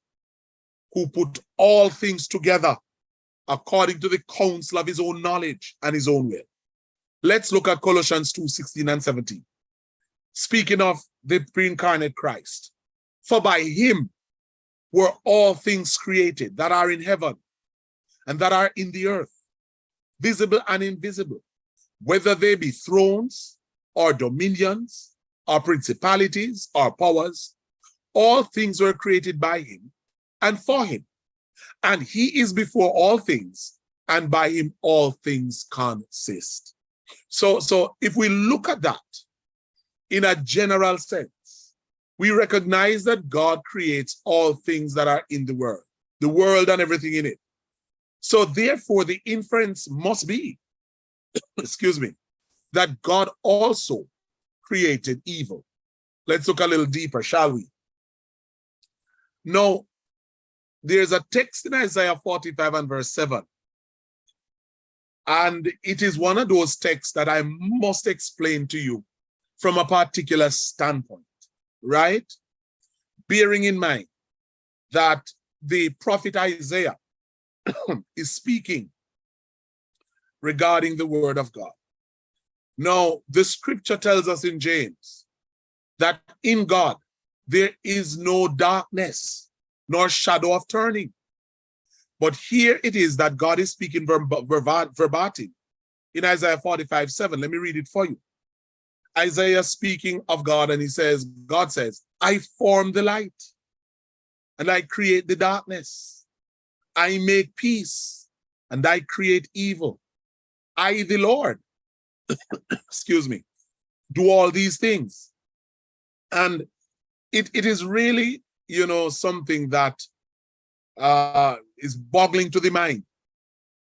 S1: who put all things together according to the counsel of his own knowledge and his own will. Let's look at Colossians 2:16 and 17. Speaking of the pre-incarnate Christ, for by him were all things created that are in heaven and that are in the earth, visible and invisible, whether they be thrones or dominions or principalities or powers, all things were created by him and for him. And he is before all things, and by him all things consist. So if we look at that in a general sense, we recognize that God creates all things that are in the world and everything in it. So therefore, the inference must be, excuse me, that God also created evil. Let's look a little deeper, shall we? Now, there's a text in Isaiah 45 and verse 7. And it is one of those texts that I must explain to you from a particular standpoint, right? Bearing in mind that the prophet Isaiah is speaking regarding the word of God. Now, the scripture tells us in James that in God there is no darkness nor shadow of turning. But here it is that God is speaking verbatim in Isaiah 45:7. Let me read it for you. Isaiah speaking of God, and he says, God says, I form the light and I create the darkness. I make peace and I create evil. I, the Lord, excuse me, do all these things. And it is really, something that is boggling to the mind.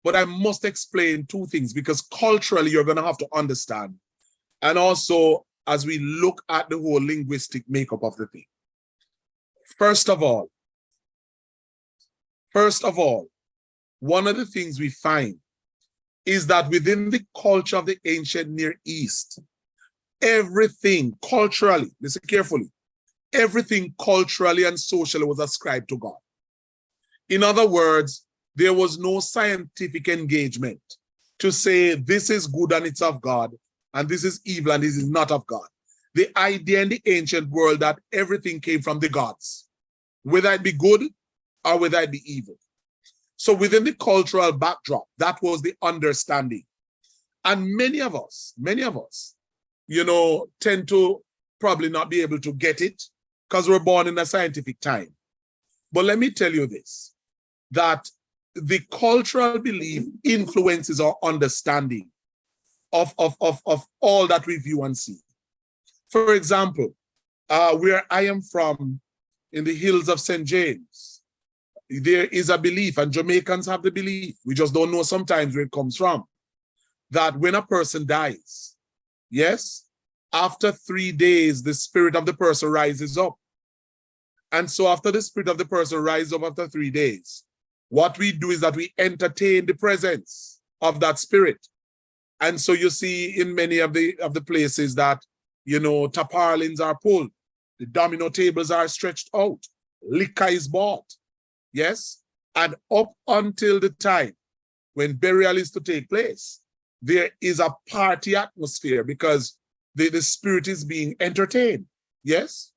S1: But I must explain two things, because culturally you're going to have to understand. And also, as we look at the whole linguistic makeup of the thing. First of all, one of the things we find is that within the culture of the ancient Near East, everything culturally, listen carefully, everything culturally and socially was ascribed to God. In other words, there was no scientific engagement to say this is good and it's of God, and this is evil and this is not of God. The idea in the ancient world that everything came from the gods, whether it be good or whether it be evil. So within the cultural backdrop, that was the understanding. And many of us, tend to probably not be able to get it because we're born in a scientific time. But let me tell you this, that the cultural belief influences our understanding of all that we view and see. For example, where I am from, in the hills of St. James, there is a belief, and Jamaicans have the belief, we just don't know sometimes where it comes from, that when a person dies, yes, after 3 days, the spirit of the person rises up. And so after the spirit of the person rises up after 3 days, what we do is that we entertain the presence of that spirit. And so you see in many of the places that, tarpaulins are pulled, the domino tables are stretched out, liquor is bought, yes? And up until the time when burial is to take place, there is a party atmosphere because the spirit is being entertained, yes?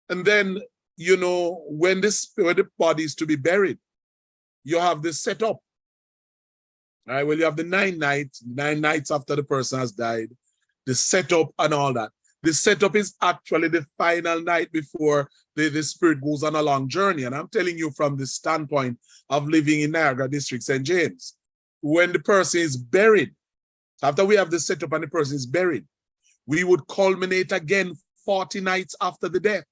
S1: And then, when the body is to be buried, you have this setup. All right, well, you have the 9 nights after the person has died, the setup and all that. The setup is actually the final night before the spirit goes on a long journey. And I'm telling you from the standpoint of living in Niagara District, St. James, when the person is buried, after we have the setup and the person is buried, we would culminate again 40 nights after the death,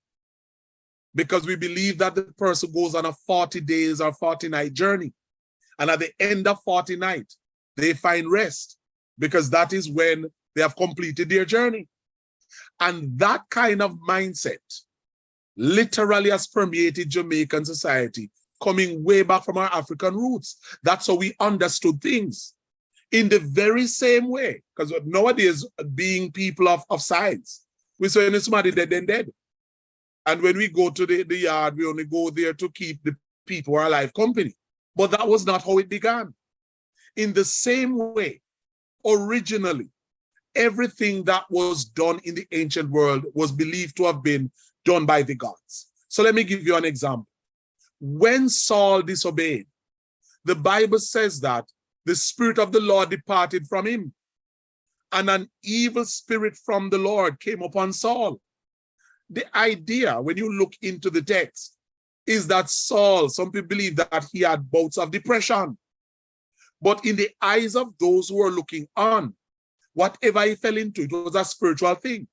S1: because we believe that the person goes on a 40 days or 40-night journey. And at the end of 40 nights, they find rest, because that is when they have completed their journey. And that kind of mindset literally has permeated Jamaican society, coming way back from our African roots. That's how we understood things. In the very same way, because nowadays, being people of science, we say when somebody dead, then dead. And when we go to the yard, we only go there to keep the people who are alive company. But that was not how it began. In the same way, originally, everything that was done in the ancient world was believed to have been done by the gods. So let me give you an example. When Saul disobeyed, the Bible says that the Spirit of the Lord departed from him, and an evil spirit from the Lord came upon Saul. The idea, when you look into the text, is that Saul, some people believe that he had bouts of depression. But in the eyes of those who are looking on, whatever he fell into, it was a spiritual thing.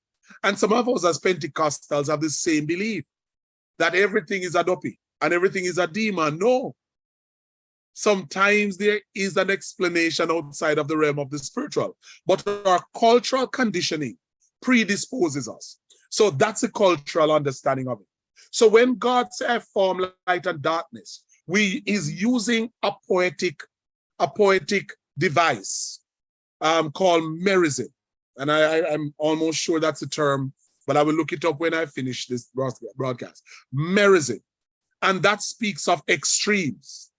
S1: And some of us as Pentecostals have the same belief, that everything is a dopey and everything is a demon. No. Sometimes there is an explanation outside of the realm of the spiritual, but our cultural conditioning predisposes us. So that's a cultural understanding of it. So when God said form light and darkness, is using a poetic device called merism. And I'm almost sure that's a term, but I will look it up when I finish this broadcast. Merism. And that speaks of extremes,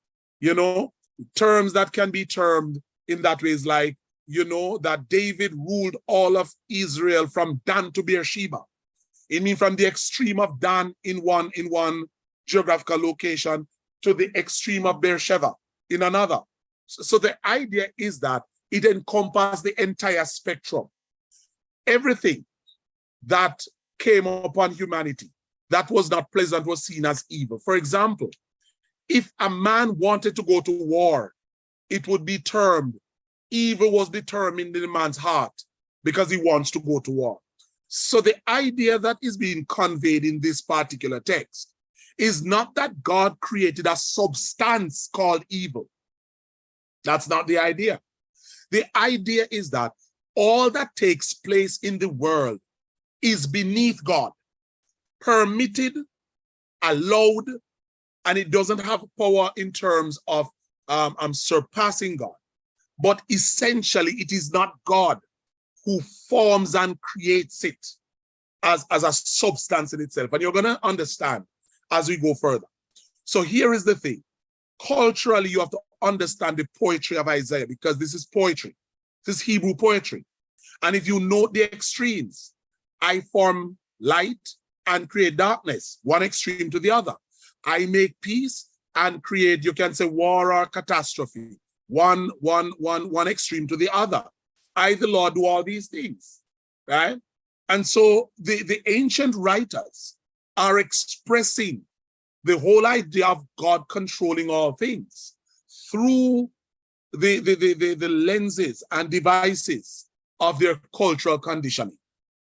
S1: terms that can be termed in that way is like, that David ruled all of Israel from Dan to Beersheba. It means from the extreme of Dan in one geographical location to the extreme of Beersheba in another. So the idea is that it encompasses the entire spectrum. Everything that came upon humanity that was not pleasant was seen as evil. For example, if a man wanted to go to war, it would be termed evil was determined in the man's heart because he wants to go to war. So the idea that is being conveyed in this particular text is not that God created a substance called evil. That's not the idea. The idea is that all that takes place in the world is beneath God, permitted, allowed, and it doesn't have power in terms of surpassing God. But essentially, it is not God who forms and creates it as a substance in itself. And you're going to understand as we go further. So here is the thing. Culturally, you have to understand the poetry of Isaiah, because this is poetry. This is Hebrew poetry. And if you note the extremes, I form light and create darkness, one extreme to the other. I make peace and create, you can say, war or catastrophe, one extreme to the other. I, the Lord, do all these things, right? And so the ancient writers are expressing the whole idea of God controlling all things through the lenses and devices of their cultural conditioning,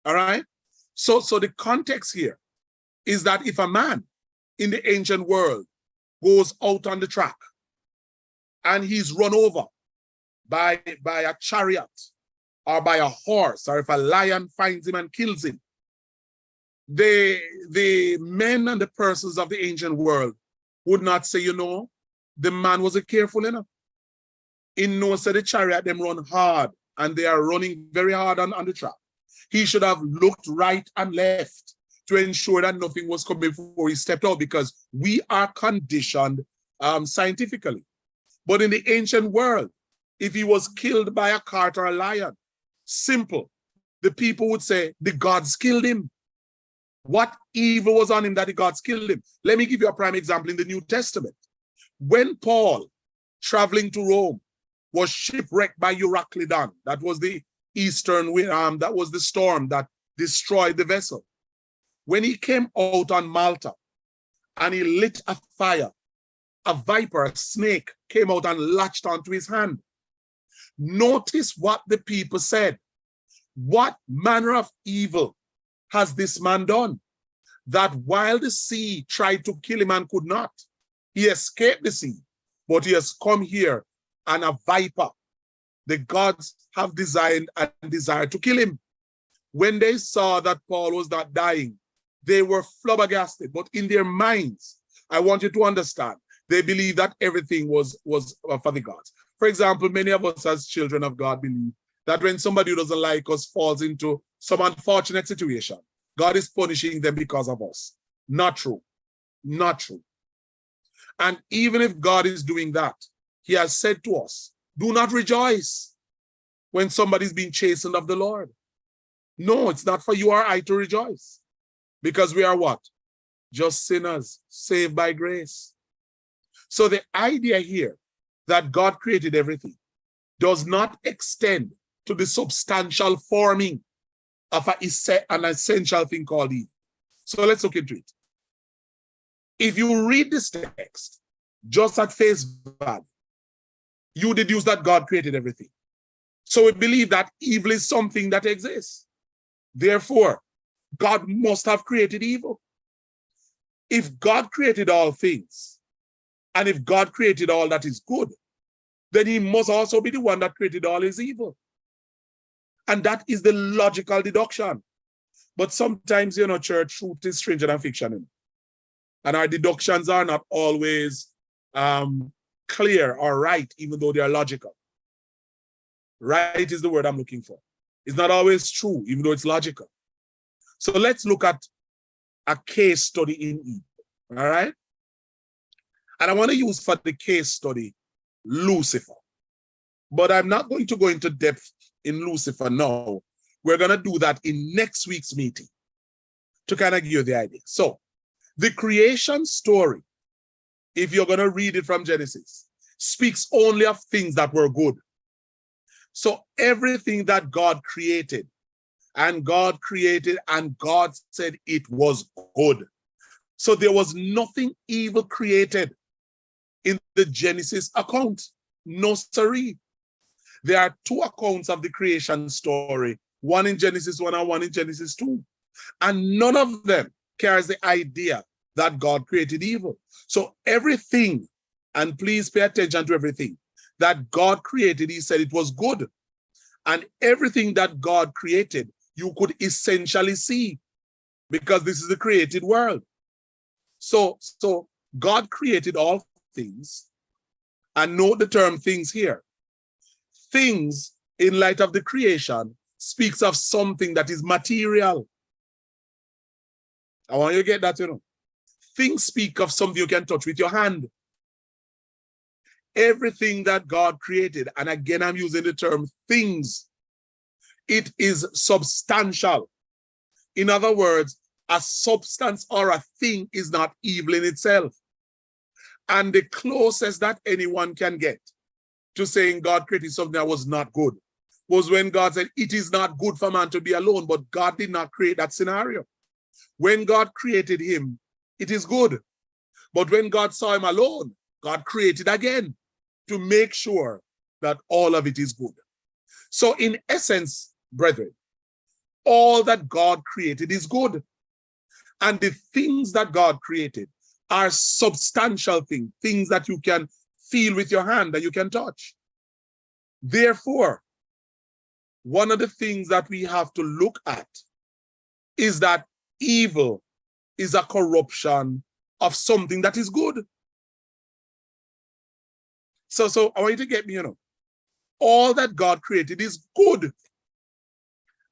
S1: all right? So the context here is that if a man in the ancient world goes out on the track and he's run over by a chariot or by a horse, or if a lion finds him and kills him, the men and the persons of the ancient world would not say, you know, the man wasn't careful enough. In no said the chariot, them run hard, and they are running very hard on the track. He should have looked right and left to ensure that nothing was coming before he stepped out, because we are conditioned scientifically. But in the ancient world, if he was killed by a cart or a lion, simple, the people would say, the gods killed him. What evil was on him that the gods killed him? Let me give you a prime example in the New Testament. When Paul, traveling to Rome, was shipwrecked by Euroclydon, that was the eastern wind, that was the storm that destroyed the vessel. When he came out on Malta and he lit a fire, a viper, a snake, came out and latched onto his hand. Notice what the people said. What manner of evil has this man done, that while the sea tried to kill him and could not, he escaped the sea, but he has come here and a viper, the gods have designed and desired to kill him. When they saw that Paul was not dying, they were flabbergasted, but in their minds, I want you to understand, they believed that everything was for the gods. For example, many of us as children of God believe that when somebody who doesn't like us falls into some unfortunate situation, God is punishing them because of us. Not true. Not true. And even if God is doing that, he has said to us, do not rejoice when somebody's being chastened of the Lord. No, it's not for you or I to rejoice, because we are what? Just sinners saved by grace. So the idea here that God created everything does not extend to the substantial forming of an essential thing called evil. So let's look into it. If you read this text just at face value, you deduce that God created everything. So we believe that evil is something that exists. Therefore, God must have created evil. If God created all things, and if God created all that is good, then he must also be the one that created all his evil. And that is the logical deduction. But sometimes, you know, church, truth is stranger than fiction. And our deductions are not always clear or right, even though they are logical. Right is the word I'm looking for. It's not always true, even though it's logical. So let's look at a case study in evil, all right? And I want to use for the case study Lucifer. But I'm not going to go into depth in Lucifer now. We're going to do that in next week's meeting to kind of give you the idea. So the creation story, if you're going to read it from Genesis, speaks only of things that were good. So everything that God created, and God said it was good. So there was nothing evil created in the Genesis account. No, siree. There are two accounts of the creation story, one in Genesis 1 and one in Genesis 2. And none of them carries the idea that God created evil. So everything, and please pay attention to everything, that God created, he said it was good. And everything that God created, you could essentially see, because this is the created world. So God created all things, and note the term things here. Things, in light of the creation, speaks of something that is material. I want you to get that, Things speak of something you can touch with your hand. Everything that God created, and again, I'm using the term things, it is substantial. In other words, a substance or a thing is not evil in itself. And the closest that anyone can get to saying God created something that was not good was when God said, it is not good for man to be alone, but God did not create that scenario. When God created him, it is good. But when God saw him alone, God created again to make sure that all of it is good. So in essence, brethren, all that God created is good. And the things that God created are substantial things, things that you can feel with your hand, that you can touch. Therefore, one of the things that we have to look at is that evil is a corruption of something that is good. So I want you to get me, all that God created is good,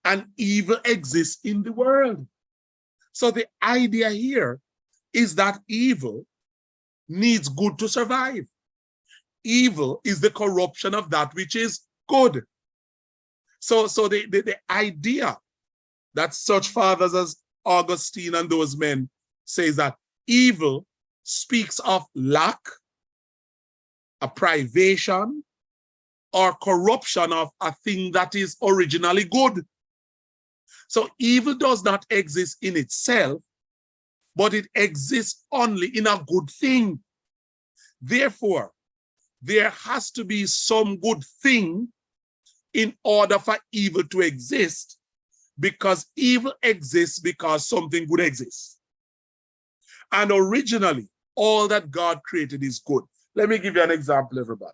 S1: and evil exists in the world. So the idea here is that evil needs good to survive. Evil is the corruption of that which is good. So the idea that such fathers as Augustine and those men says that evil speaks of lack, a privation, or corruption of a thing that is originally good. So evil does not exist in itself, but it exists only in a good thing. Therefore, there has to be some good thing in order for evil to exist, because evil exists because something good exists. And originally, all that God created is good. Let me give you an example, everybody.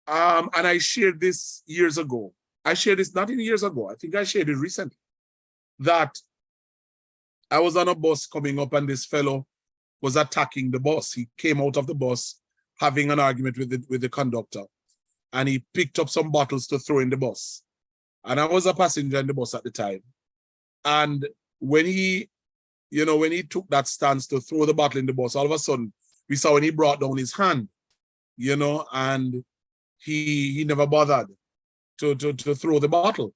S1: And I shared this years ago. I shared this not in years ago. I think I shared it recently. That I was on a bus coming up and this fellow was attacking the bus. He came out of the bus having an argument with the conductor, and he picked up some bottles to throw in the bus. And I was a passenger in the bus at the time. And when he took that stance to throw the bottle in the bus, all of a sudden we saw when he brought down his hand, and he never bothered to throw the bottle.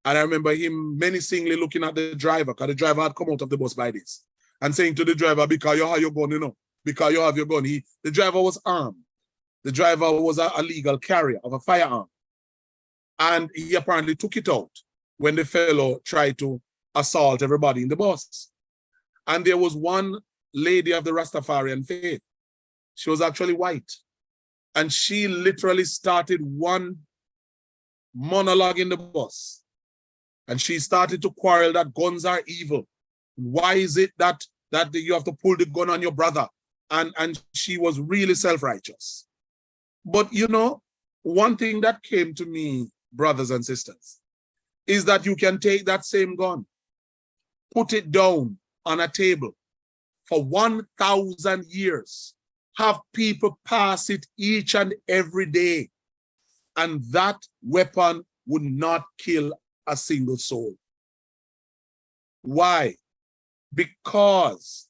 S1: And I remember him menacingly looking at the driver, because the driver had come out of the bus by this, and saying to the driver, because you have your gun, because you have your gun. The driver was armed. The driver was a legal carrier of a firearm. And he apparently took it out when the fellow tried to assault everybody in the bus. And there was one lady of the Rastafarian faith. She was actually white. And she literally started one monologue in the bus. And she started to quarrel that guns are evil. Why is it that you have to pull the gun on your brother? And she was really self-righteous. But one thing that came to me, brothers and sisters, is that you can take that same gun, put it down on a table for 1,000 years, have people pass it each and every day, and that weapon would not kill a single soul. Why? Because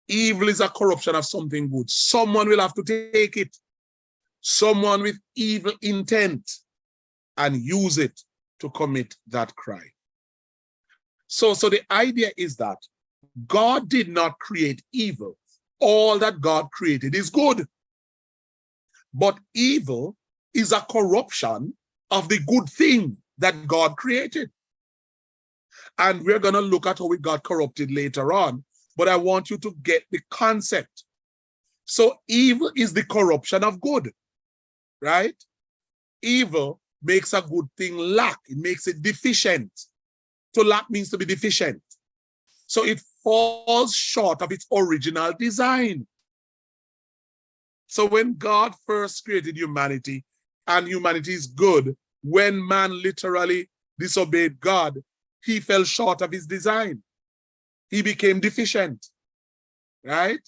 S1: evil is a corruption of something good. Someone will have to take it, someone with evil intent, and use it to commit that crime. So the idea is that God did not create evil. All that God created is good. But evil is a corruption of the good thing that God created. And we're going to look at how it got corrupted later on, but I want you to get the concept. So evil is the corruption of good, right? Evil makes a good thing lack. It makes it deficient. To lack means to be deficient. So it falls short of its original design. So when God first created humanity, and humanity is good, when man literally disobeyed God, he fell short of his design. He became deficient, right?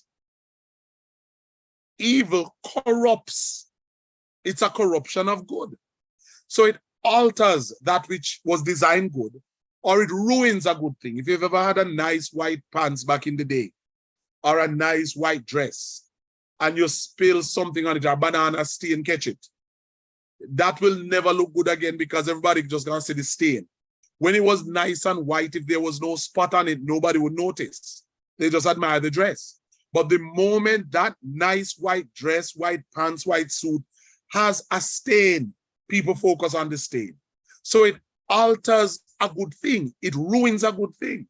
S1: Evil corrupts. It's a corruption of good. So it alters that which was designed good, or it ruins a good thing. If you've ever had a nice white pants back in the day, or a nice white dress, and you spill something on it, a banana stain, catch it, that will never look good again because everybody just gonna see the stain. When it was nice and white, if there was no spot on it, nobody would notice. They just admire the dress. But the moment that nice white dress, white pants, white suit has a stain, people focus on the stain. So it alters a good thing. It ruins a good thing.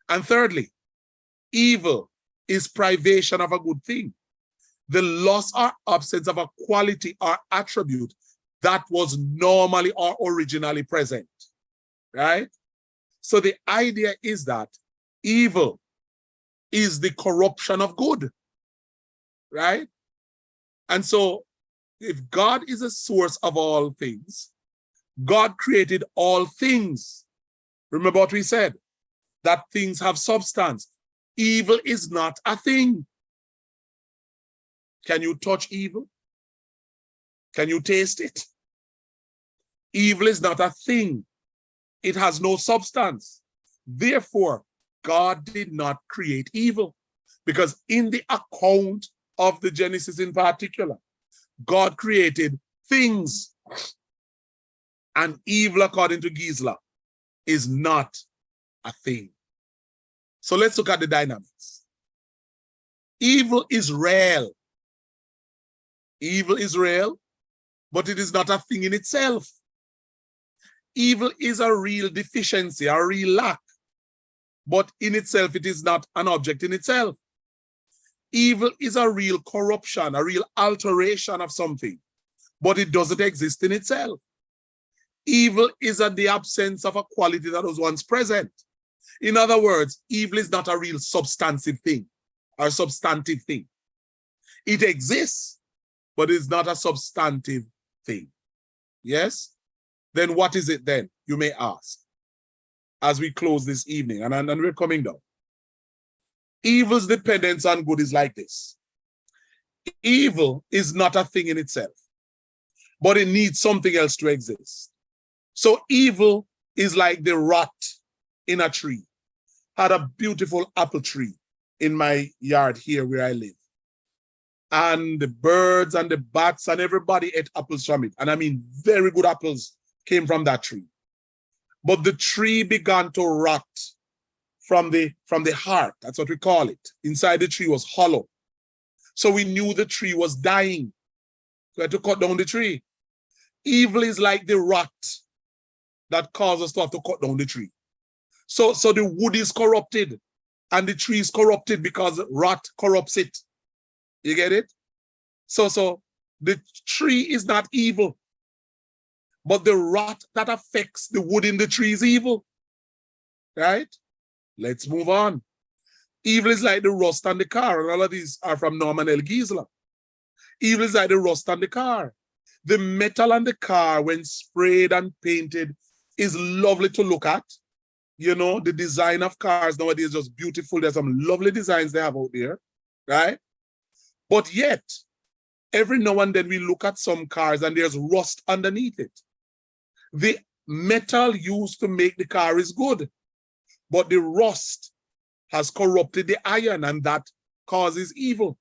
S1: And thirdly, evil is privation of a good thing. The loss or absence of a quality or attribute that was normally or originally present, right? So the idea is that evil is the corruption of good, right? And so if God is a source of all things, God created all things. Remember what we said, that things have substance. Evil is not a thing. Can you touch evil? Can you taste it? Evil is not a thing. It has no substance. Therefore, God did not create evil. Because in the account of the Genesis in particular, God created things. And evil, according to Gisela, is not a thing. So let's look at the dynamics. Evil is real. Evil is real, but it is not a thing in itself. Evil is a real deficiency, a real lack, but in itself, it is not an object in itself. Evil is a real corruption, a real alteration of something, but it doesn't exist in itself. Evil is the absence of a quality that was once present. In other words, evil is not a real substantive thing or substantive thing. It exists, but it's not a substantive thing. Yes? Then what is it then, you may ask, as we close this evening, and we're coming down. Evil's dependence on good is like this. Evil is not a thing in itself, but it needs something else to exist. So evil is like the rot in a tree. I had a beautiful apple tree in my yard here where I live. And the birds and the bats and everybody ate apples from it. And I mean, very good apples came from that tree. But the tree began to rot from the heart. That's what we call it. Inside the tree was hollow. So we knew the tree was dying. So we had to cut down the tree. Evil is like the rot that caused us to have to cut down the tree. So the wood is corrupted and the tree is corrupted because rot corrupts it. You get it? So the tree is not evil, but the rot that affects the wood in the tree is evil, right? Let's move on. Evil is like the rust on the car, and all of these are from Norman L. Gisela. Evil is like the rust on the car. The metal on the car, when sprayed and painted, is lovely to look at. You know, the design of cars nowadays is just beautiful. There's some lovely designs they have out there, right? But yet, every now and then we look at some cars and there's rust underneath it. The metal used to make the car is good, but the rust has corrupted the iron and that causes evil.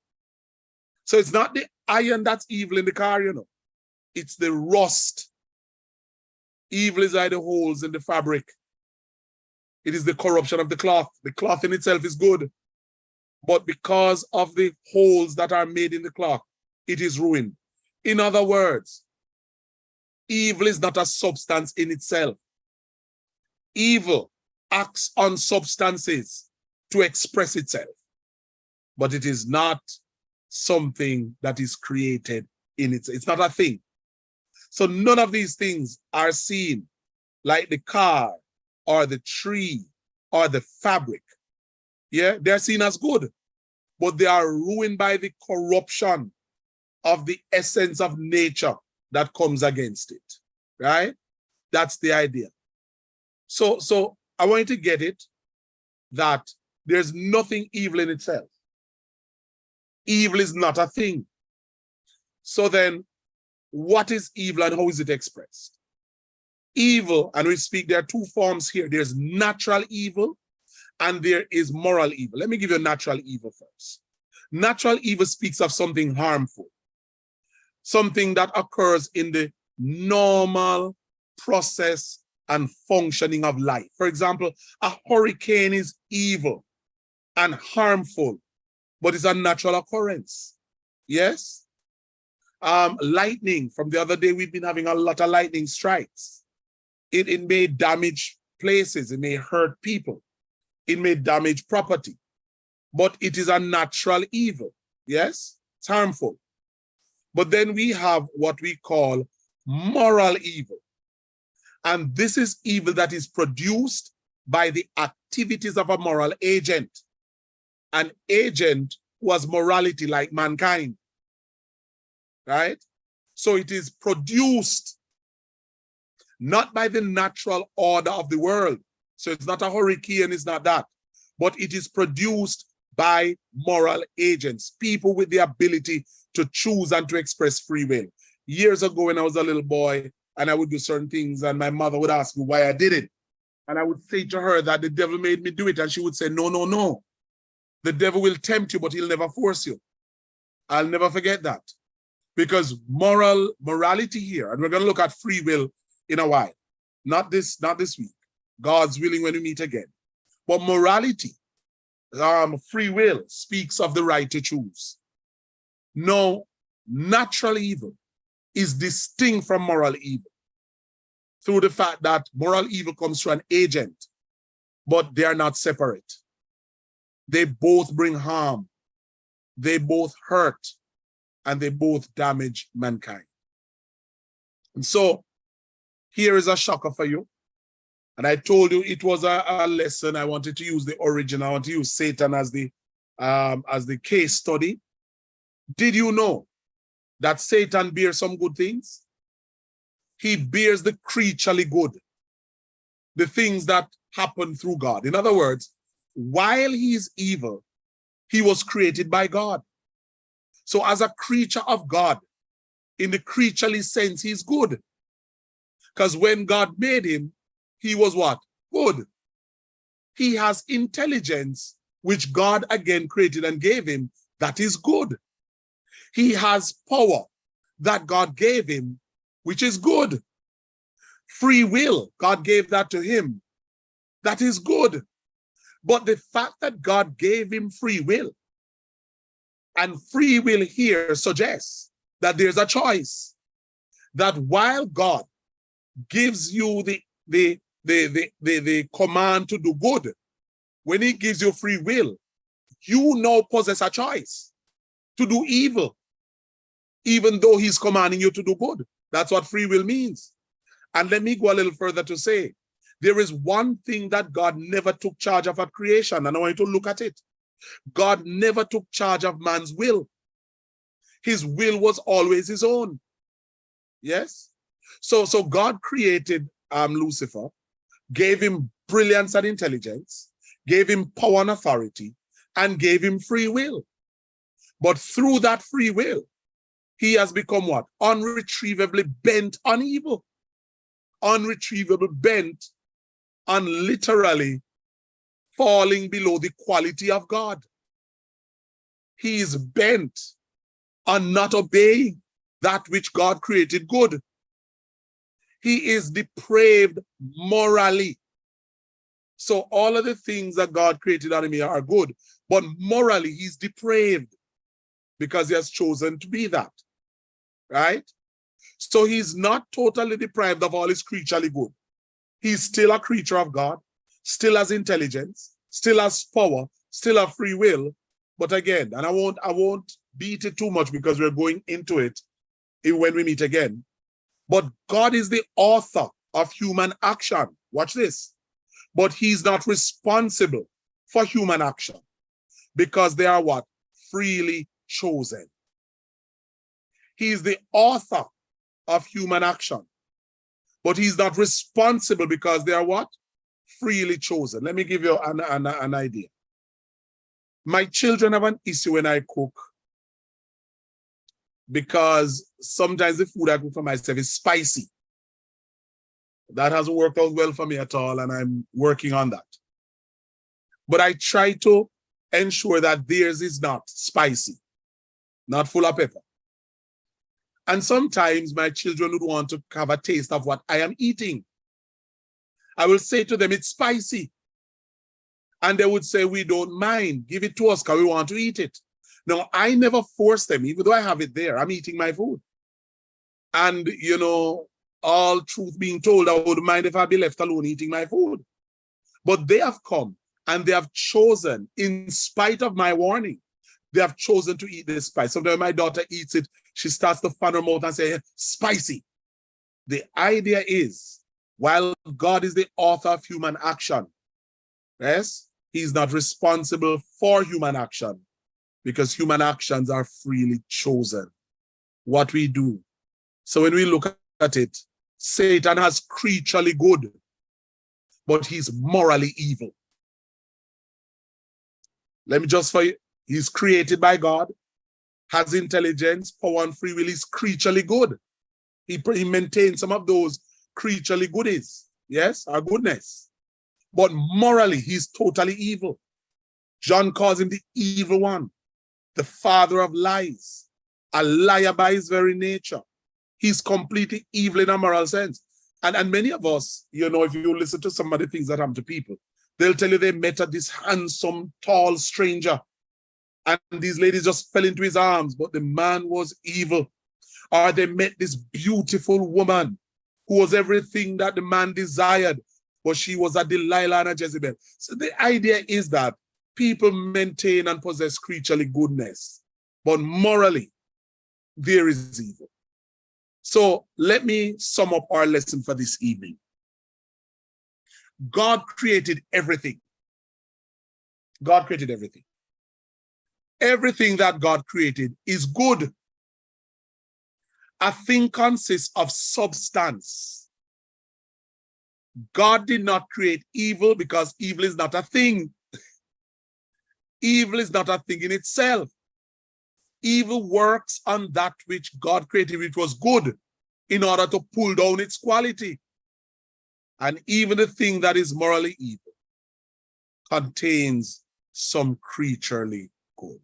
S1: So it's not the iron that's evil in the car, you know. It's the rust. Evil is like the holes in the fabric. It is the corruption of the cloth. The cloth in itself is good, but because of the holes that are made in the cloth, it is ruined. In other words, evil is not a substance in itself. Evil acts on substances to express itself, but it is not something that is created in itself. It's not a thing. So none of these things are seen like the car or the tree or the fabric. Yeah, they're seen as good, but they are ruined by the corruption of the essence of nature that comes against it, right? That's the idea. So I want you to get it, that there's nothing evil in itself. Evil is not a thing. So then, what is evil and how is it expressed? Evil, and we speak, there are two forms here. There's natural evil and there is moral evil. Let me give you natural evil first. Natural evil speaks of something harmful, something that occurs in the normal process and functioning of life. For example, a hurricane is evil and harmful, but it's a natural occurrence. Yes? Lightning, from the other day, we've been having a lot of lightning strikes. It may damage places, it may hurt people, it may damage property, but it is a natural evil. Yes? It's harmful. But then we have what we call moral evil. And this is evil that is produced by the activities of a moral agent. An agent was morality like mankind, right? So it is produced not by the natural order of the world. So it's not a hurricane, it's not that. But it is produced by moral agents, people with the ability to choose and to express free will. Years ago when I was a little boy and I would do certain things and my mother would ask me why I did it. And I would say to her that the devil made me do it. And she would say, no, no, no. The devil will tempt you, but he'll never force you. I'll never forget that. Because morality here, and we're going to look at free will in a while. Not this week. God's willing when we meet again. But morality, free will, speaks of the right to choose. No, natural evil is distinct from moral evil through the fact that moral evil comes from an agent, but they are not separate. They both bring harm, they both hurt, and they both damage mankind. And so here is a shocker for you. And I told you it was a lesson. I wanted to use the origin. I want to use Satan as the case study. Did you know that Satan bears some good things? He bears the creaturely good, the things that happen through God. In other words, while he is evil, he was created by God. So as a creature of God, in the creaturely sense, he's good. Because when God made him, he was what? Good. He has intelligence, which God again created and gave him, that is good. He has power that God gave him, which is good. Free will, God gave that to him. That is good. But the fact that God gave him free will, and free will here suggests that there's a choice. That while God gives you the command to do good, when he gives you free will, you now possess a choice to do evil, even though he's commanding you to do good. That's what free will means. And let me go a little further to say, there is one thing that God never took charge of at creation, and I want you to look at it. God never took charge of man's will. His will was always his own. Yes? So God created Lucifer, gave him brilliance and intelligence, gave him power and authority, and gave him free will. But through that free will, he has become what? Unretrievably bent on evil. Unretrievably bent on literally falling below the quality of God. He is bent on not obeying that which God created good. He is depraved morally. So all of the things that God created out of me are good, but morally he's depraved because he has chosen to be that, right? So he's not totally deprived of all his creaturely good. He's still a creature of God, still has intelligence, still has power, still have free will. But again, and I won't beat it too much because we're going into it when we meet again. But God is the author of human action. Watch this. But he's not responsible for human action because they are what? Freely chosen. He is the author of human action, but he's not responsible because they are what? Freely chosen. Let me give you an idea. My children have an issue when I cook because sometimes the food I cook for myself is spicy. That hasn't worked out well for me at all, and I'm working on that. But I try to ensure that theirs is not spicy, not full of pepper. And sometimes my children would want to have a taste of what I am eating. I will say to them, it's spicy. And they would say, we don't mind. Give it to us because we want to eat it. Now, I never force them, even though I have it there. I'm eating my food. And, you know, all truth being told, I wouldn't mind if I'd be left alone eating my food. But they have come and they have chosen, in spite of my warning, they have chosen to eat this spice. Sometimes my daughter eats it, she starts to fan her mouth and say, spicy. The idea is, while God is the author of human action, yes, he's not responsible for human action because human actions are freely chosen. What we do. So when we look at it, Satan has creaturely good, but he's morally evil. Let me just for you, he's created by God, has intelligence, power, and free will. He's creaturely good. He maintains some of those creaturely goodies, yes, our goodness. But morally, he's totally evil. John calls him the evil one, the father of lies, a liar by his very nature. He's completely evil in a moral sense. And many of us, you know, if you listen to some of the things that happen to people, they'll tell you they met this handsome, tall stranger, and these ladies just fell into his arms, but the man was evil. Or they met this beautiful woman who was everything that the man desired, but she was a Delilah and a Jezebel. So the idea is that people maintain and possess creaturely goodness, but morally, there is evil. So let me sum up our lesson for this evening. God created everything. God created everything. Everything that God created is good. A thing consists of substance. God did not create evil because evil is not a thing. Evil is not a thing in itself. Evil works on that which God created, which was good, in order to pull down its quality. And even the thing that is morally evil contains some creaturely good.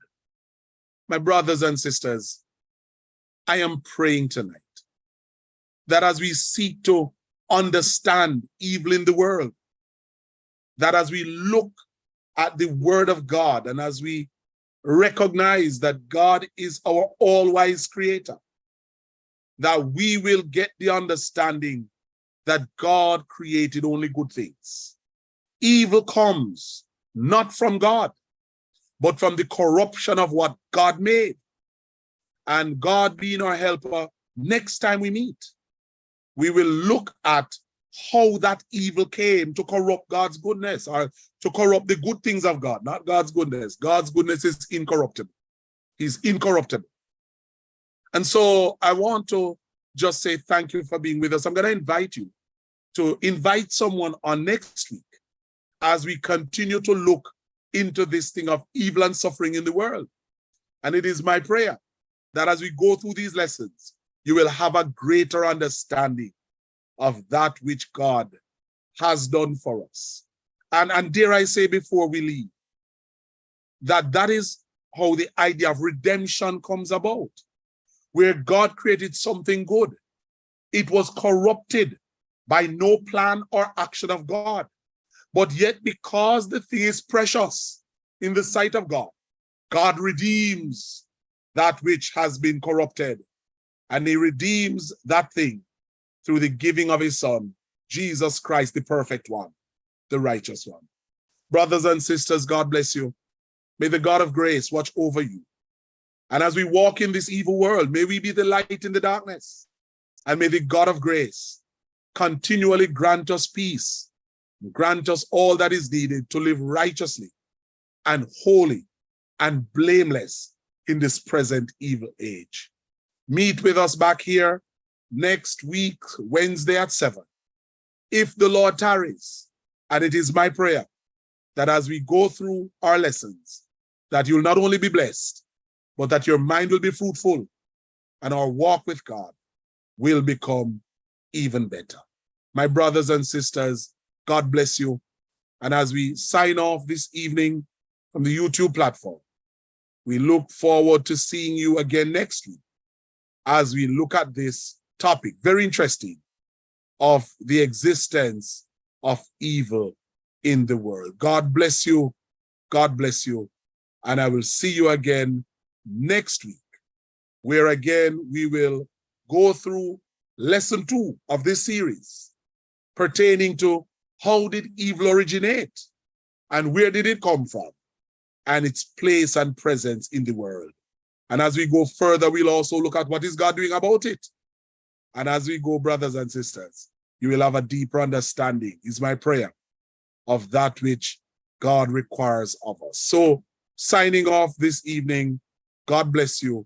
S1: My brothers and sisters, I am praying tonight that as we seek to understand evil in the world, that as we look at the word of God and as we recognize that God is our all-wise creator, that we will get the understanding that God created only good things. Evil comes not from God, but from the corruption of what God made. And God being our helper, next time we meet, we will look at how that evil came to corrupt God's goodness, or to corrupt the good things of God, not God's goodness. God's goodness is incorruptible. He's incorruptible. And so I want to just say thank you for being with us. I'm going to invite you to invite someone on next week as we continue to look into this thing of evil and suffering in the world. And it is my prayer that as we go through these lessons, you will have a greater understanding of that which God has done for us. And dare I say before we leave, that is how the idea of redemption comes about, where God created something good. It was corrupted by no plan or action of God. But yet, because the thing is precious in the sight of God, God redeems that which has been corrupted. And he redeems that thing through the giving of his son, Jesus Christ, the perfect one, the righteous one. Brothers and sisters, God bless you. May the God of grace watch over you. And as we walk in this evil world, may we be the light in the darkness. And may the God of grace continually grant us peace, grant us all that is needed to live righteously and holy and blameless in this present evil age. Meet with us back here next week, Wednesday at 7. If the Lord tarries, and it is my prayer that as we go through our lessons, that you'll not only be blessed, but that your mind will be fruitful and our walk with God will become even better. My brothers and sisters, God bless you. And as we sign off this evening from the YouTube platform, we look forward to seeing you again next week as we look at this topic, very interesting, of the existence of evil in the world. God bless you. God bless you. And I will see you again next week, where again we will go through lesson 2 of this series pertaining to how did evil originate and where did it come from and its place and presence in the world. And as we go further, we'll also look at what is God doing about it. And as we go, brothers and sisters, you will have a deeper understanding, is my prayer, of that which God requires of us. So, signing off this evening, God bless you.